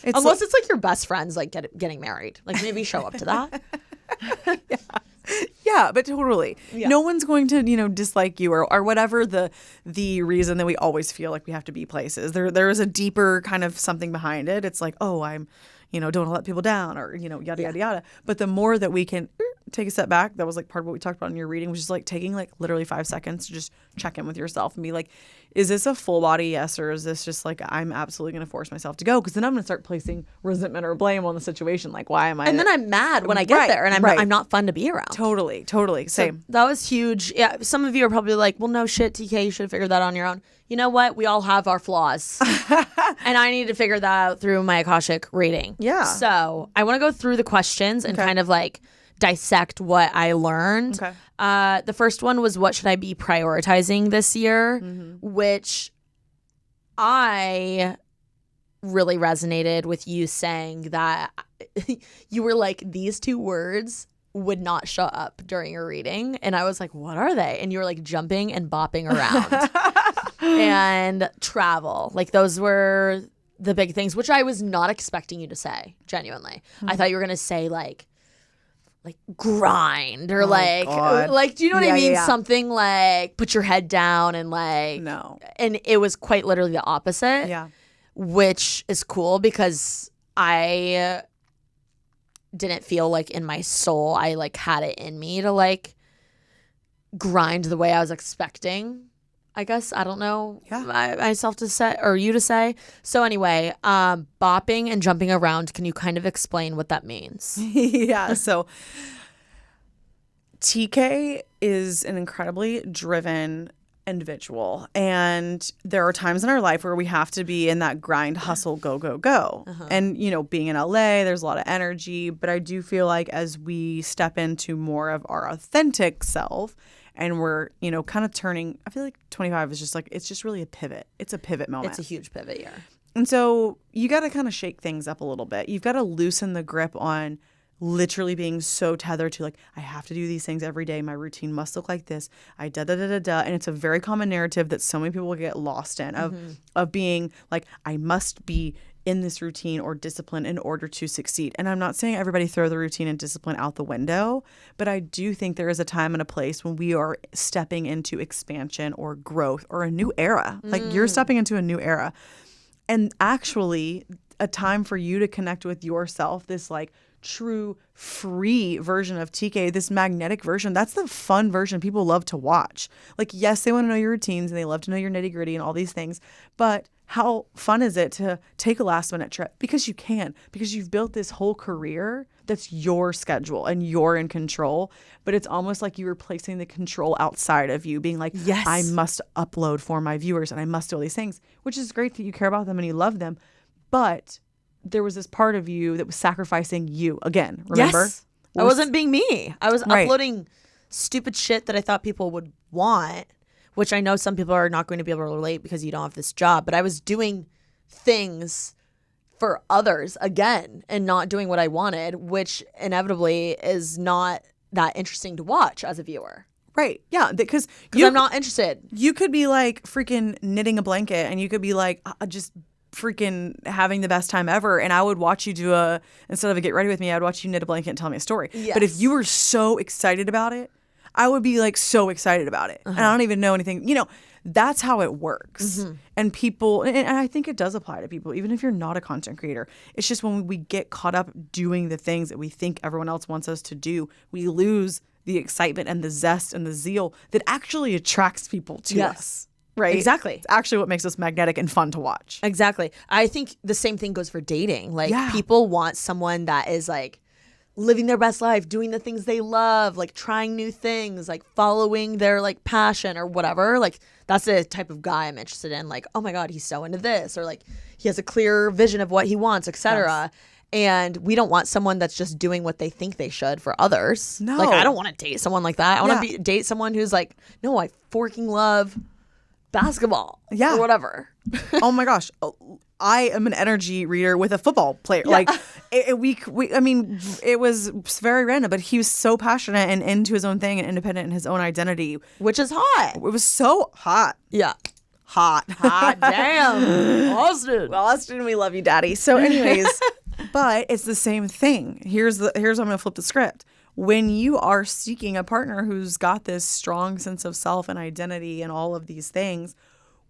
Unless it's like your best friends like getting married. Like, maybe show up to that. Yeah, but totally. Yeah. No one's going to, dislike you or whatever the reason that we always feel like we have to be places. There is a deeper kind of something behind it. It's like, oh, I'm, don't want to let people down, or, yada, yada, yada. But the more that we can take a step back, that was like part of what we talked about in your reading, which is like taking like literally 5 seconds to just check in with yourself and be like, is this a full body yes, or is this just like, I'm absolutely going to force myself to go? Because then I'm going to start placing resentment or blame on the situation. Like, why am I? And then I'm mad when I get there, and I'm not fun to be around. Totally. Same. So that was huge. Yeah. Some of you are probably like, well, no shit, TK, you should have figured that on your own. You know what? We all have our flaws. And I need to figure that out through my Akashic reading. Yeah. So I want to go through the questions and kind of like dissect what I learned. Okay. The first one was, what should I be prioritizing this year? Which I really resonated with you saying that you were like, these 2 words would not show up during your reading. And I was like, what are they? And you were like jumping and bopping around. And travel. Like, those were the big things, which I was not expecting you to say, genuinely. I thought you were going to say like grind or like, do you know what I mean? Yeah. Something like put your head down and like, no. And it was quite literally the opposite. Yeah. Which is cool because I didn't feel like in my soul I like had it in me to like grind the way I was expecting. I guess, I don't know, myself to say, or you to say. So anyway, bopping and jumping around, can you kind of explain what that means? Yeah, so TK is an incredibly driven individual. And there are times in our life where we have to be in that grind, hustle, go, go, go. And, being in LA, there's a lot of energy. But I do feel like as we step into more of our authentic self, and we're, kind of turning, I feel like 25 is just like, it's just really a pivot. It's a pivot moment. It's a huge pivot year. And so you got to kind of shake things up a little bit. You've got to loosen the grip on literally being so tethered to like, I have to do these things every day. My routine must look like this. I da da da da da. And it's a very common narrative that so many people get lost in of being like, I must be in this routine or discipline in order to succeed. And I'm not saying everybody throw the routine and discipline out the window, but I do think there is a time and a place when we are stepping into expansion or growth or a new era. Like you're stepping into a new era. And actually a time for you to connect with yourself, this like true free version of TK, this magnetic version. That's the fun version people love to watch. Like, yes, they want to know your routines and they love to know your nitty gritty and all these things, but how fun is it to take a last minute trip? Because you can, because you've built this whole career that's your schedule and you're in control. But it's almost like you were placing the control outside of you, being like, yes, I must upload for my viewers and I must do all these things, which is great that you care about them and you love them. But there was this part of you that was sacrificing you again. Remember? Yes. I wasn't being me. I was uploading stupid shit that I thought people would want, which I know some people are not going to be able to relate because you don't have this job, but I was doing things for others again and not doing what I wanted, which inevitably is not that interesting to watch as a viewer. Right. Yeah. Because I'm not interested. You could be like freaking knitting a blanket and you could be like just freaking having the best time ever. And I would watch you instead of a get ready with me, I'd watch you knit a blanket and tell me a story. Yes. But if you were so excited about it, I would be like so excited about it. And I don't even know anything. That's how it works. And people, and I think it does apply to people, even if you're not a content creator. It's just when we get caught up doing the things that we think everyone else wants us to do, we lose the excitement and the zest and the zeal that actually attracts people to us. Right? Exactly. It's actually what makes us magnetic and fun to watch. Exactly. I think the same thing goes for dating. Like people want someone that is like living their best life, doing the things they love, like trying new things, like following their like passion or whatever. Like that's the type of guy I'm interested in. Like, oh my God, he's so into this, or like he has a clear vision of what he wants, etc. Yes. And we don't want someone that's just doing what they think they should for others. No. Like I don't want to date someone like that. I want to date someone who's like, no, I forking love basketball. Or whatever. Oh my gosh. I am an energy reader with a football player. Yeah. Like it was very random, but he was so passionate and into his own thing and independent in his own identity, which is hot. It was so hot. Yeah. Hot damn. Austin, we love you, daddy. So anyways, but it's the same thing. Here's I'm going to flip the script. When you are seeking a partner who's got this strong sense of self and identity and all of these things,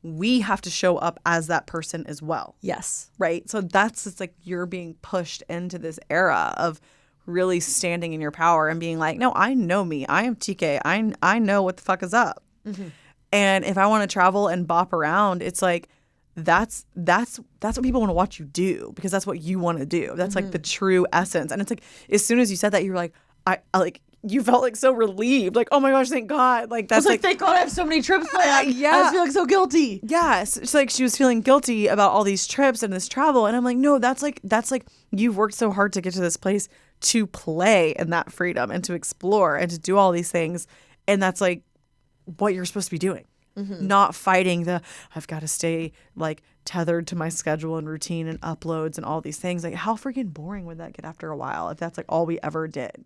we have to show up as that person as well. Yes. Right? So it's like you're being pushed into this era of really standing in your power and being like, no, I know me. I am TK. I know what the fuck is up. Mm-hmm. And if I want to travel and bop around, it's like, that's what people want to watch you do because that's what you want to do. That's like the true essence. And it's like, as soon as you said that, you're like, I like, you felt like so relieved, like, oh my gosh, thank God. Like that's like thank God I have so many trips planned. I was feeling so guilty. Yes, it's like she was feeling guilty about all these trips and this travel, and I'm like, no, that's like you've worked so hard to get to this place to play in that freedom and to explore and to do all these things, and that's like what you're supposed to be doing, not fighting I've got to stay like tethered to my schedule and routine and uploads and all these things. Like how freaking boring would that get after a while if that's like all we ever did?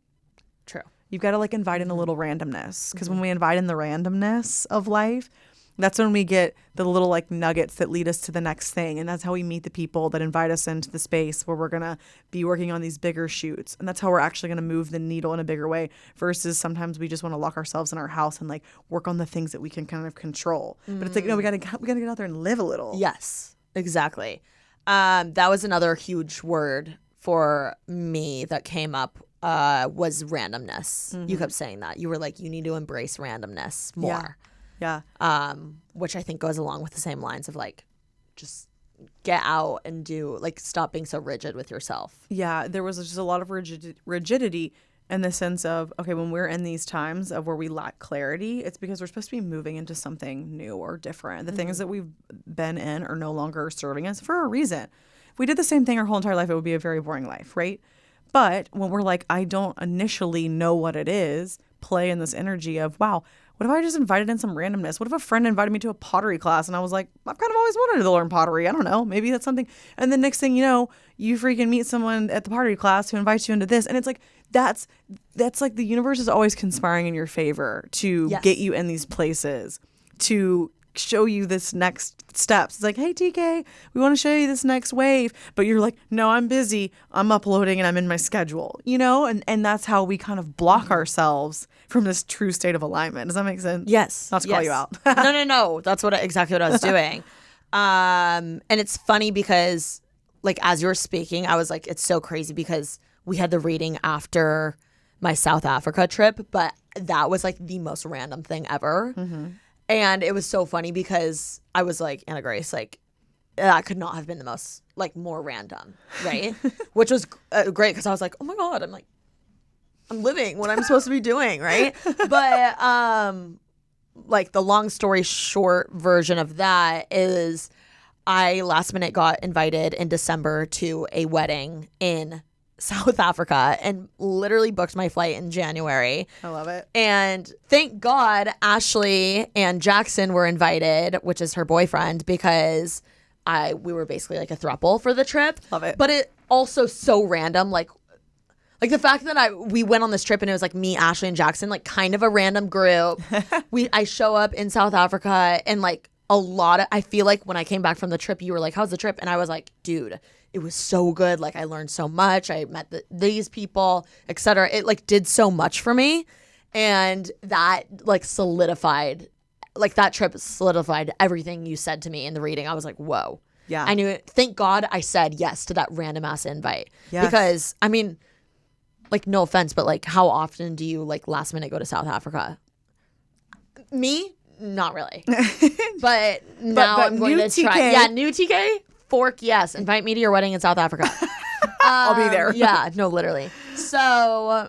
True. You've got to like invite in a little randomness because when we invite in the randomness of life, that's when we get the little like nuggets that lead us to the next thing. And that's how we meet the people that invite us into the space where we're going to be working on these bigger shoots. And that's how we're actually going to move the needle in a bigger way versus sometimes we just want to lock ourselves in our house and like work on the things that we can kind of control. But it's like, no, we got to get out there and live a little. Yes, exactly. That was another huge word for me that came up. Was randomness. You kept saying that. You were like, you need to embrace randomness more. Yeah. Which I think goes along with the same lines of like, just get out and do, like, stop being so rigid with yourself. Yeah. There was just a lot of rigidity in the sense of, okay, when we're in these times of where we lack clarity, it's because we're supposed to be moving into something new or different. The things that we've been in are no longer serving us for a reason. If we did the same thing our whole entire life, it would be a very boring life, right? But when we're like, I don't initially know what it is, play in this energy of, wow, what if I just invited in some randomness? What if a friend invited me to a pottery class and I was like, I've kind of always wanted to learn pottery. I don't know. Maybe that's something. And the next thing you know, you freaking meet someone at the pottery class who invites you into this. And it's like, that's like the universe is always conspiring in your favor to get you in these places, to show you this next steps. It's like, hey, TK, we want to show you this next wave. But you're like, no, I'm busy. I'm uploading and I'm in my schedule, you know? And that's how we kind of block ourselves from this true state of alignment. Does that make sense? Yes. Not to call you out. No. That's exactly what I was doing. And it's funny because, like, as you were speaking, I was like, it's so crazy because we had the reading after my South Africa trip, but that was like the most random thing ever. Mm-hmm. And it was so funny because I was like, AnnaGrace, like, that could not have been the most, like, more random, right? Which was great because I was like, oh my God, I'm living what I'm supposed to be doing, right? But, like, the long story short version of that is I last minute got invited in December to a wedding in South Africa and literally booked my flight in January. I love it. And thank God Ashley and Jackson were invited, which is her boyfriend, because we were basically like a throuple for the trip. Love it. But it also so random, like the fact that we went on this trip and it was like me, Ashley, and Jackson, like kind of a random group. I show up in South Africa and like I feel like when I came back from the trip, you were like, how's the trip? And I was like, dude, it was so good. Like, I learned so much. I met these people, etc. It like did so much for me. And that like solidified, like that trip solidified everything you said to me in the reading. I was like, whoa. Yeah. I knew it. Thank God I said yes to that random ass invite. Yes. Because, I mean, like, no offense, but like, how often do you like last minute go to South Africa? Me? Not really. But now I'm going to try. Yeah, new TK? Fork, yes. Invite me to your wedding in South Africa. I'll be there. Yeah, no, literally. So,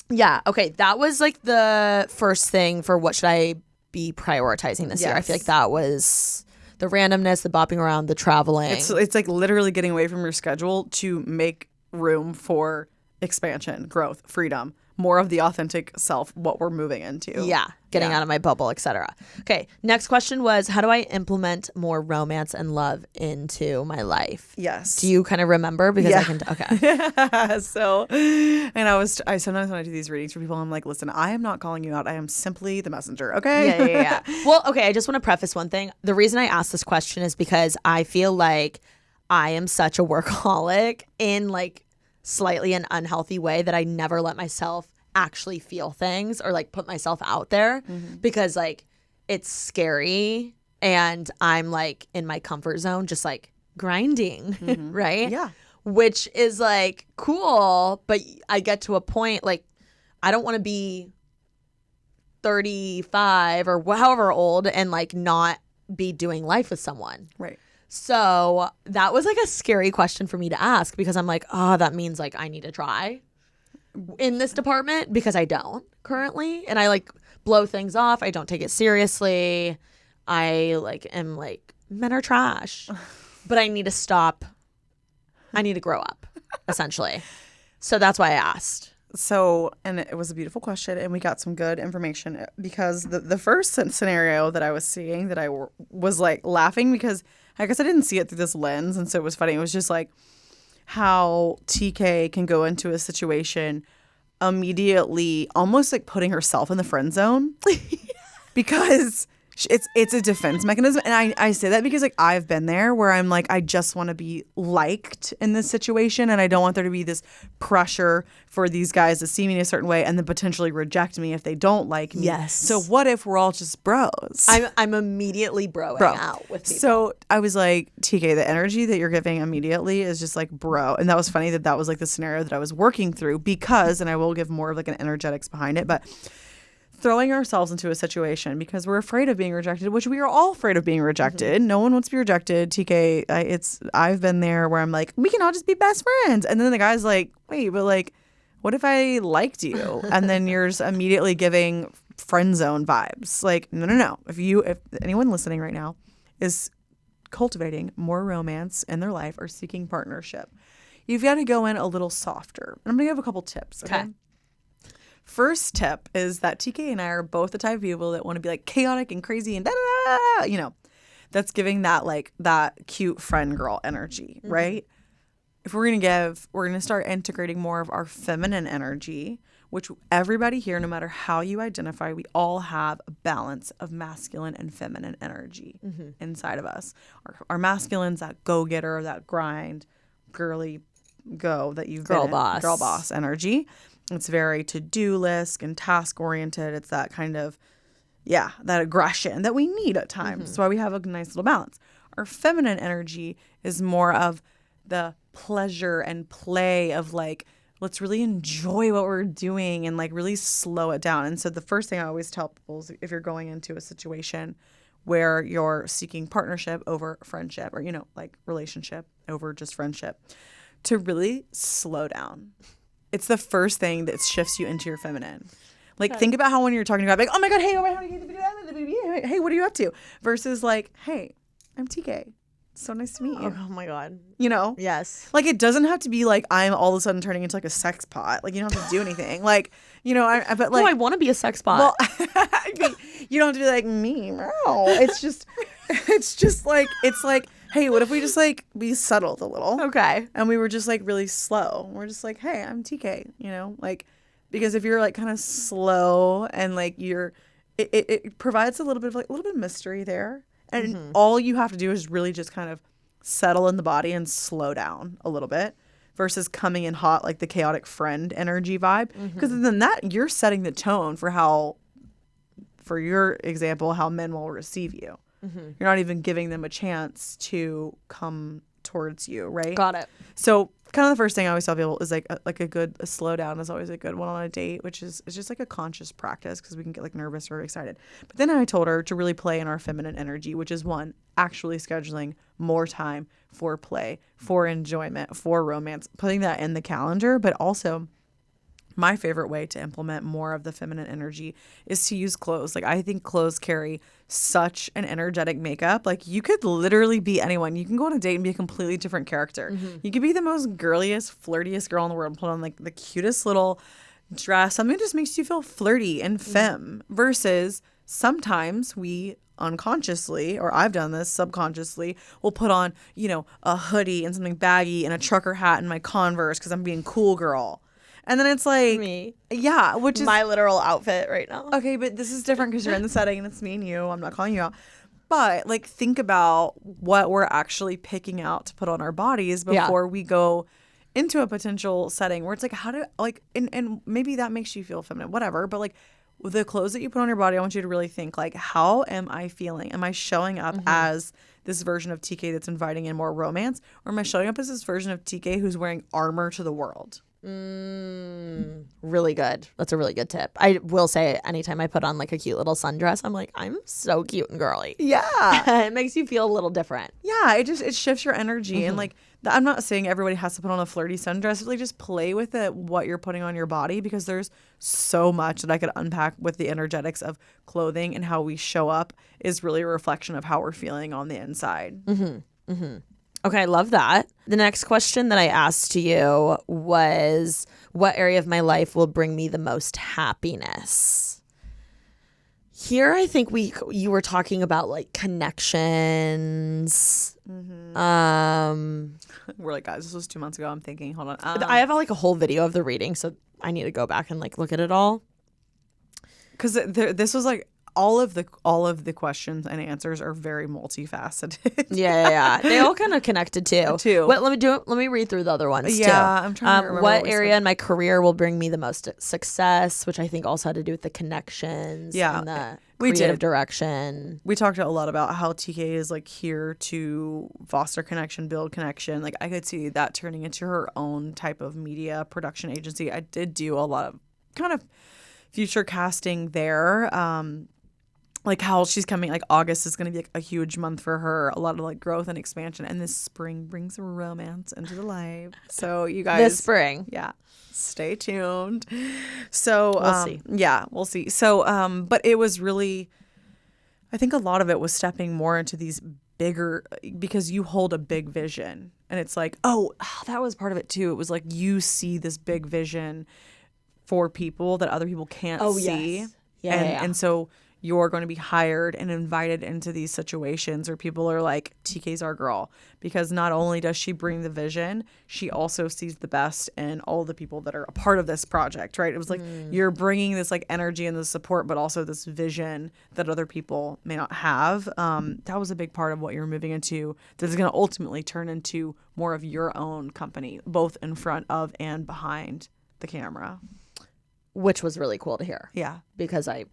yeah, okay. That was like the first thing for what should I be prioritizing this year. I feel like that was the randomness, the bopping around, the traveling. It's like literally getting away from your schedule to make room for expansion, growth, freedom, more of the authentic self, what we're moving into. Yeah, getting out of my bubble, etc. Okay, next question was, how do I implement more romance and love into my life? Yes. Do you kind of remember? Because I can, okay. So, and I sometimes when I do these readings for people, I'm like, listen, I am not calling you out. I am simply the messenger, okay? Yeah. Well, okay, I just want to preface one thing. The reason I asked this question is because I feel like I am such a workaholic in like slightly an unhealthy way that I never let myself actually feel things or like put myself out there because like it's scary and I'm like in my comfort zone just like grinding, right? Yeah. Which is like cool, but I get to a point like I don't want to be 35 or however old and like not be doing life with someone. Right. So that was like a scary question for me to ask because I'm like, oh, that means like I need to try in this department because I don't currently. And I like blow things off. I don't take it seriously. I like am like, men are trash. But I need to stop. I need to grow up, essentially. So that's why I asked. So, and it was a beautiful question, and we got some good information because the first scenario that I was seeing that I was like laughing because I guess I didn't see it through this lens, and so it was funny. It was just like how TK can go into a situation immediately almost like putting herself in the friend zone because it's a defense mechanism. And I say that because like I've been there where I'm like, I just want to be liked in this situation and I don't want there to be this pressure for these guys to see me in a certain way and then potentially reject me if they don't like me. Yes. So what if we're all just bros? I'm immediately broing out with people. So I was like, TK, the energy that you're giving immediately is just like bro. And that was funny that was like the scenario that I was working through because, and I will give more of like an energetics behind it, but throwing ourselves into a situation because we're afraid of being rejected, which we are all afraid of being rejected. No one wants to be rejected. TK, I've been there where I'm like, we can all just be best friends. And then the guy's like, wait, but like, what if I liked you? And then you're just immediately giving friend zone vibes. Like, no. If anyone listening right now is cultivating more romance in their life or seeking partnership, you've got to go in a little softer. And I'm going to give a couple tips. Okay. first tip is that TK and I are both the type of people that want to be like chaotic and crazy and da da da, you know, that's giving that like that cute friend girl energy, right? If we're going to start integrating more of our feminine energy, which everybody here, no matter how you identify, we all have a balance of masculine and feminine energy inside of us. Our masculine's that go-getter, that grind, girly go that you've girl been boss. In, girl boss energy. It's very to-do list and task-oriented. It's that kind of, that aggression that we need at times. That's why we have a nice little balance. Our feminine energy is more of the pleasure and play of like, let's really enjoy what we're doing and like really slow it down. And so the first thing I always tell people is if you're going into a situation where you're seeking partnership over friendship or, you know, like relationship over just friendship, to really slow down. It's the first thing that shifts you into your feminine. Like, think about how when you're talking about like, oh my God, hey, what are you up to? Versus like, hey, I'm TK. So nice to meet you. Oh my God. You know? Yes. Like, it doesn't have to be like I'm all of a sudden turning into like a sex pot. Like, you don't have to do anything. Like, you know, but like. No, I want to be a sex pot. Well, you don't have to be like me. No. It's just like, it's like, hey, what if we just like be settled a little? Okay. And we were just like really slow. We're just like, hey, I'm TK, you know? Like, because if you're like kind of slow and like it provides a little bit of mystery there. And all you have to do is really just kind of settle in the body and slow down a little bit versus coming in hot like the chaotic friend energy vibe. Because then that you're setting the tone for how, for your example, how men will receive you. You're not even giving them a chance to come towards you, right? Got it. So kind of the first thing I always tell people is like a slow down is always a good one on a date, which is it's just like a conscious practice because we can get like nervous or excited. But then I told her to really play in our feminine energy, which is one, actually scheduling more time for play, for enjoyment, for romance, putting that in the calendar, but also my favorite way to implement more of the feminine energy is to use clothes. Like, I think clothes carry such an energetic makeup. Like, you could literally be anyone. You can go on a date and be a completely different character. You could be the most girliest, flirtiest girl in the world and put on like the cutest little dress. Something that just makes you feel flirty and femme versus sometimes we unconsciously, or I've done this subconsciously, will put on, you know, a hoodie and something baggy and a trucker hat and my Converse because I'm being cool girl. And then it's like, Me. Yeah, which is my literal outfit right now. okay, but this is different because you're in the setting and it's me and you. I'm not calling you out. But like, think about what we're actually picking out to put on our bodies before we go into a potential setting where it's like, how do like, and maybe that makes you feel feminine, whatever. But like, the clothes that you put on your body, I want you to really think like, how am I feeling? Am I showing up as this version of TK that's inviting in more romance, or am I showing up as this version of TK who's wearing armor to the world? Really good. That's a really good tip. I will say anytime I put on like a cute little sundress, I'm like, I'm so cute and girly. Yeah. It makes you feel a little different. Yeah, it shifts your energy. And like, I'm not saying everybody has to put on a flirty sundress. Really just play with it, what you're putting on your body, because there's so much that I could unpack with the energetics of clothing, and how we show up is really a reflection of how we're feeling on the inside. Okay, I love that. The next question that I asked to you was, what area of my life will bring me the most happiness? Here, I think you were talking about like connections. We're like, guys, this was 2 months ago. I'm thinking, hold on. I have like a whole video of the reading, so I need to go back and like look at it all. Because this was like all of the questions and answers are very multifaceted. Yeah. They all kind of connected too. What? Let me read through the other ones too. Yeah, I'm trying to remember what area in my career will bring me the most success, which I think also had to do with the connections. And the creative direction. We talked a lot about how TK is like here to foster connection, build connection. Like, I could see that turning into her own type of media production agency. I did do a lot of kind of future casting there. Like how she's coming, like August is going to be like a huge month for her, a lot of like growth and expansion, and this spring brings romance into the life. So you guys, this spring, stay tuned. So we'll see. Yeah, we'll see. So but it was really, I think a lot of it was stepping more into these bigger, because you hold a big vision, and it's like, oh, that was part of it too. It was like you see this big vision for people that other people can't see. Yes. And so you're going to be hired and invited into these situations where people are like, TK's our girl. Because not only does she bring the vision, she also sees the best in all the people that are a part of this project, right? It was like you're bringing this like energy and the support, but also this vision that other people may not have. That was a big part of what you're moving into. That's going to ultimately turn into more of your own company, both in front of and behind the camera. Which was really cool to hear. Yeah. Because I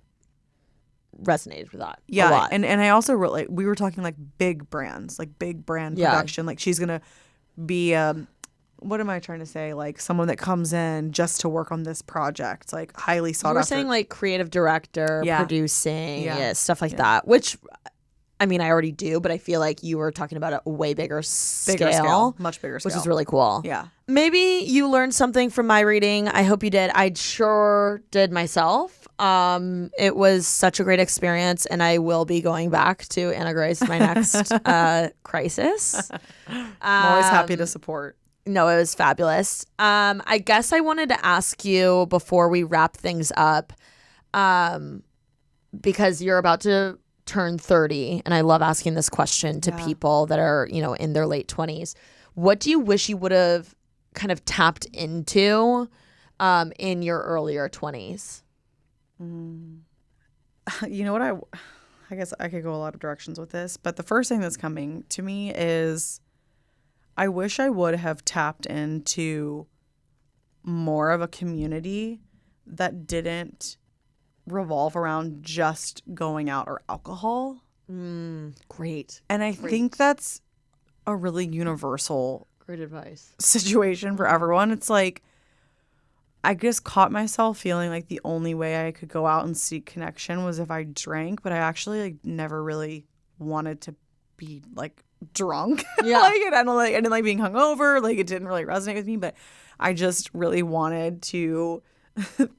resonated with that a lot. And I also wrote, like, we were talking like big brands, like big brand production. Like she's gonna be what am I trying to say, like someone that comes in just to work on this project, like highly sought after. You were saying like creative director, producing, stuff like that, which I mean I already do, but I feel like you were talking about a way bigger scale, much bigger scale, which is really cool. Yeah. Maybe you learned something from my reading. I hope you did. I sure did myself. It was such a great experience, and I will be going back to AnnaGrace my next crisis. I'm always happy to support. No, it was fabulous. I guess I wanted to ask you before we wrap things up, because you're about to turn 30, and I love asking this question to people that are, in their late 20s. What do you wish you would have kind of tapped into in your earlier 20s? You know what? I guess I could go a lot of directions with this, but the first thing that's coming to me is I wish I would have tapped into more of a community that didn't revolve around just going out or alcohol. Great. And I think that's a really universal Great advice situation for everyone. It's like I just caught myself feeling like the only way I could go out and seek connection was if I drank, but I actually like never really wanted to be like drunk. Yeah. I didn't like being hungover. Like it didn't really resonate with me, but I just really wanted to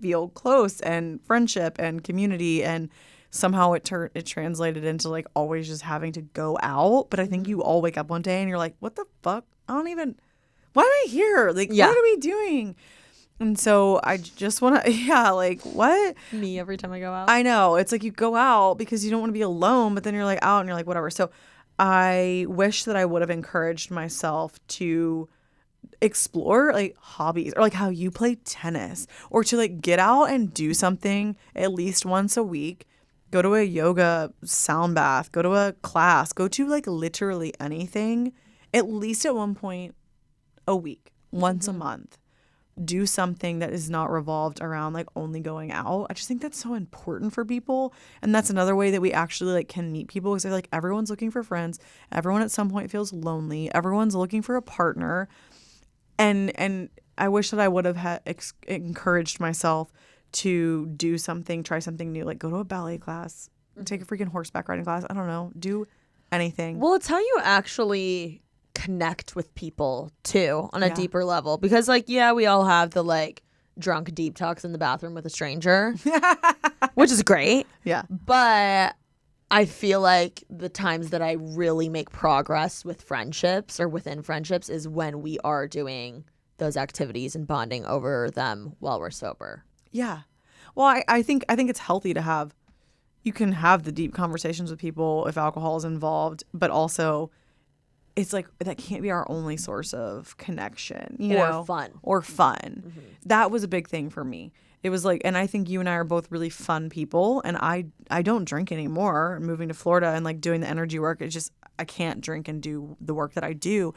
feel close and friendship and community, and somehow it translated into like always just having to go out. But I think you all wake up one day and you're like, what the fuck? Why am I here? Like, what are we doing? And so I just want to, like, what? Me every time I go out. I know. It's like you go out because you don't want to be alone, but then you're like out and you're like, whatever. So I wish that I would have encouraged myself to explore like hobbies, or like how you play tennis, or to like get out and do something at least once a week. Go to a yoga sound bath, go to a class, go to like literally anything, at least at one point a week, once a month. Do something that is not revolved around like only going out. I just think that's so important for people. And that's another way that we actually like can meet people, because like everyone's looking for friends. Everyone at some point feels lonely. Everyone's looking for a partner. And I wish that I would have encouraged myself to do something, try something new, like go to a ballet class, take a freaking horseback riding class. I don't know, do anything. Well, it's how you actually connect with people too on a deeper level, because like we all have the like drunk deep talks in the bathroom with a stranger, which is great, but I feel like the times that I really make progress with friendships or within friendships is when we are doing those activities and bonding over them while we're sober. Well, I think it's healthy to have, you can have the deep conversations with people if alcohol is involved, but also it's like that can't be our only source of connection, or fun. Mm-hmm. That was a big thing for me. It was like, and I think you and I are both really fun people, and I don't drink anymore. Moving to Florida and like doing the energy work, it's just I can't drink and do the work that I do.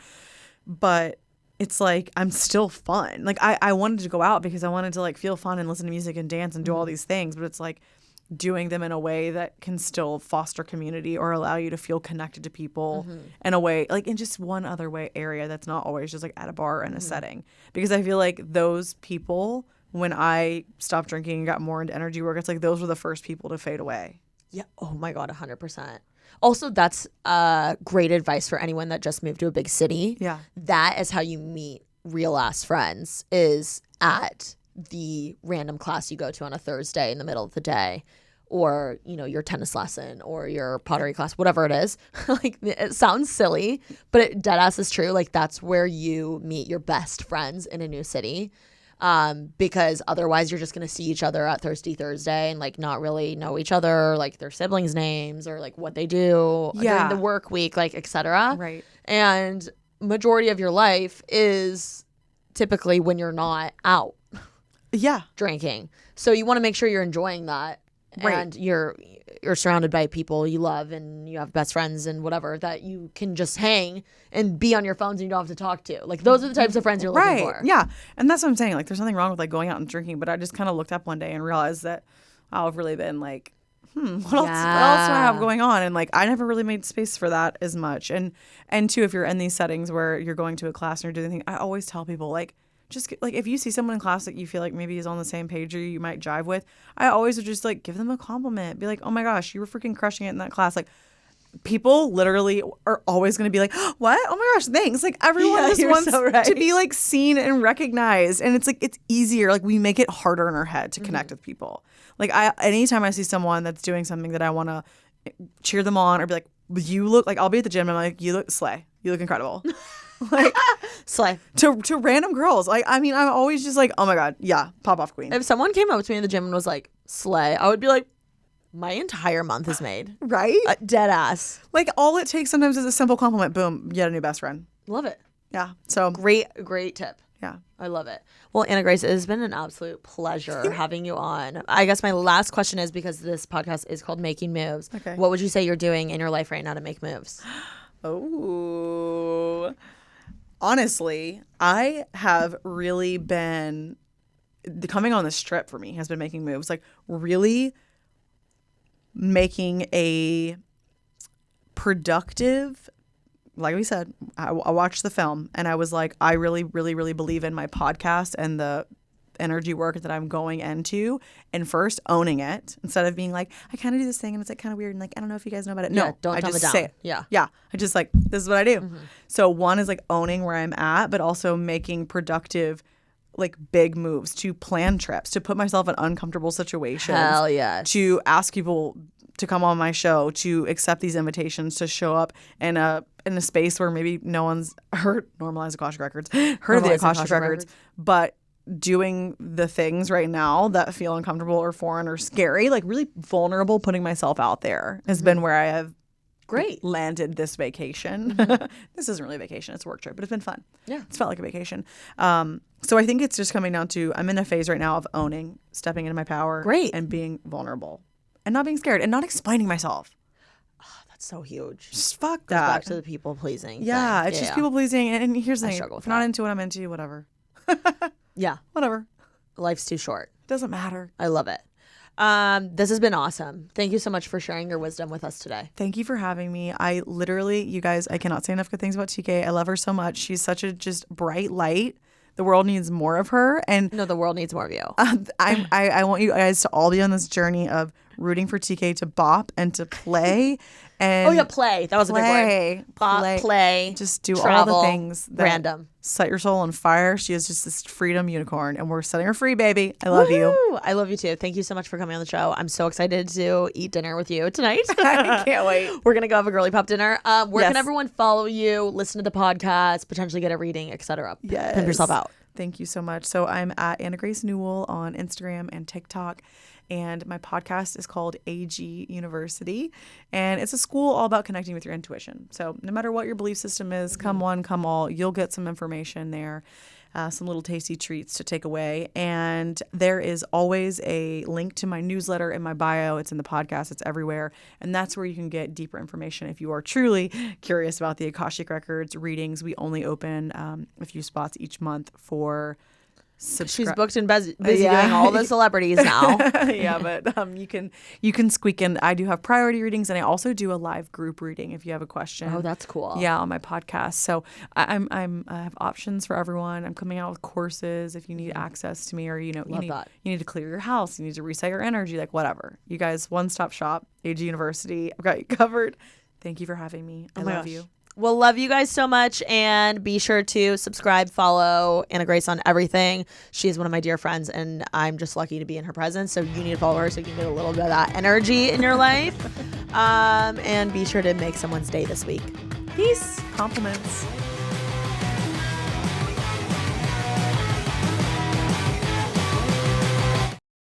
But it's like I'm still fun. Like I wanted to go out because I wanted to like feel fun and listen to music and dance and do all these things, but it's like doing them in a way that can still foster community or allow you to feel connected to people in a way, like in just one other way area that's not always just like at a bar in a setting. Because I feel like those people, when I stopped drinking and got more into energy work, it's like those were the first people to fade away. Yeah. Oh my God, 100%. Also, that's great advice for anyone that just moved to a big city. Yeah. That is how you meet real ass friends, is at the random class you go to on a Thursday in the middle of the day, or your tennis lesson or your pottery class, whatever it is. Like, it sounds silly, but it dead ass is true. Like, that's where you meet your best friends in a new city. because otherwise you're just going to see each other at Thirsty Thursday and like not really know each other, like their siblings' names or like what they do during the work week, like etc. Right. And majority of your life is typically when you're not out drinking. So you want to make sure you're enjoying that. Right. And you're surrounded by people you love and you have best friends and whatever that you can just hang and be on your phones and you don't have to talk to. Like those are the types of friends you're looking for. Yeah. And that's what I'm saying. Like there's nothing wrong with like going out and drinking, but I just kind of looked up one day and realized that I've really been like, what else do I have going on? And like I never really made space for that as much. And too, if you're in these settings where you're going to a class and you're doing things, I always tell people like, just like if you see someone in class that you feel like maybe is on the same page or you might jive with, I always would just like give them a compliment. Be like, oh my gosh, you were freaking crushing it in that class. Like people literally are always going to be like, what? Oh my gosh, thanks. Like everyone just wants to be like seen and recognized. And it's like, it's easier. Like we make it harder in our head to connect with people. Like anytime I see someone that's doing something that I want to cheer them on or be like, you look like, I'll be at the gym and I'm like, you look slay. You look incredible. Like slay to random girls. Like I mean, I'm always just like, oh my god, yeah, pop off queen. If someone came up to me in the gym and was like slay, I would be like, my entire month is made. Right? Dead ass. Like all it takes sometimes is a simple compliment. Boom, you had a new best friend. Love it. Yeah. So great tip. Yeah. I love it. Well, AnnaGrace, it has been an absolute pleasure having you on. I guess my last question is, because this podcast is called Making Moves. Okay. What would you say you're doing in your life right now to make moves? Oh. Honestly, I have really been coming on this trip for me has been making moves, like really making a productive, like we said, I watched the film and I was like, I really, really, really believe in my podcast and the energy work that I'm going into, and first owning it instead of being like, I kind of do this thing and it's like kind of weird and like I don't know if you guys know about it. No, don't I dumb just it down. say it. Yeah. I just like, this is what I do. Mm-hmm. So one is like owning where I'm at, but also making productive, like big moves to plan trips, to put myself in uncomfortable situations. Hell yes. To ask people to come on my show, to accept these invitations, to show up in a space where maybe no one's heard of the Akashic Records, but doing the things right now that feel uncomfortable or foreign or scary, like really vulnerable, putting myself out there has been where I have landed this vacation. This isn't really a vacation, it's a work trip, but it's been fun. Yeah. It's felt like a vacation. So I think it's just coming down to, I'm in a phase right now of owning, stepping into my power, and being vulnerable and not being scared and not explaining myself. Oh, that's so huge. Just fuck Goes that. back to the people pleasing. Yeah, thing. it's just people pleasing. And here's the thing, struggle with if I'm not into what I'm into, whatever. Yeah. Whatever. Life's too short. Doesn't matter. I love it. This has been awesome. Thank you so much for sharing your wisdom with us today. Thank you for having me. I literally, you guys, I cannot say enough good things about TK. I love her so much. She's such a just bright light. The world needs more of her. And no, the world needs more of you. I want you guys to all be on this journey of rooting for TK to bop and to play. And play. That was a big word. Bop, play. Just do travel, all the things that random. Set your soul on fire. She is just this freedom unicorn, and we're setting her free, baby. I love you. I love you too. Thank you so much for coming on the show. I'm so excited to eat dinner with you tonight. I can't wait. We're going to go have a girly pop dinner. Where can everyone follow you, listen to the podcast, potentially get a reading, etc.? Yes. Pimp yourself out. Thank you so much. So I'm at AnnaGrace Newell on Instagram and TikTok. And my podcast is called AG University. And it's a school all about connecting with your intuition. So no matter what your belief system is, come one, come all, you'll get some information there, some little tasty treats to take away. And there is always a link to my newsletter in my bio. It's in the podcast. It's everywhere. And that's where you can get deeper information if you are truly curious about the Akashic Records readings. We only open a few spots each month for She's booked and busy doing all the celebrities now. Yeah, but you can squeak in. I do have priority readings, and I also do a live group reading if you have a question. Oh, that's cool. Yeah, on my podcast. So I have options for everyone. I'm coming out with courses if you need access to me, or you need to clear your house, you need to reset your energy, like whatever. You guys, one-stop shop, AG University. I've got you covered. Thank you for having me. I love you. Well, love you guys so much, and be sure to subscribe, follow AnnaGrace on everything. She is one of my dear friends, and I'm just lucky to be in her presence, so you need to follow her so you can get a little bit of that energy in your life. And be sure to make someone's day this week. Peace. Compliments.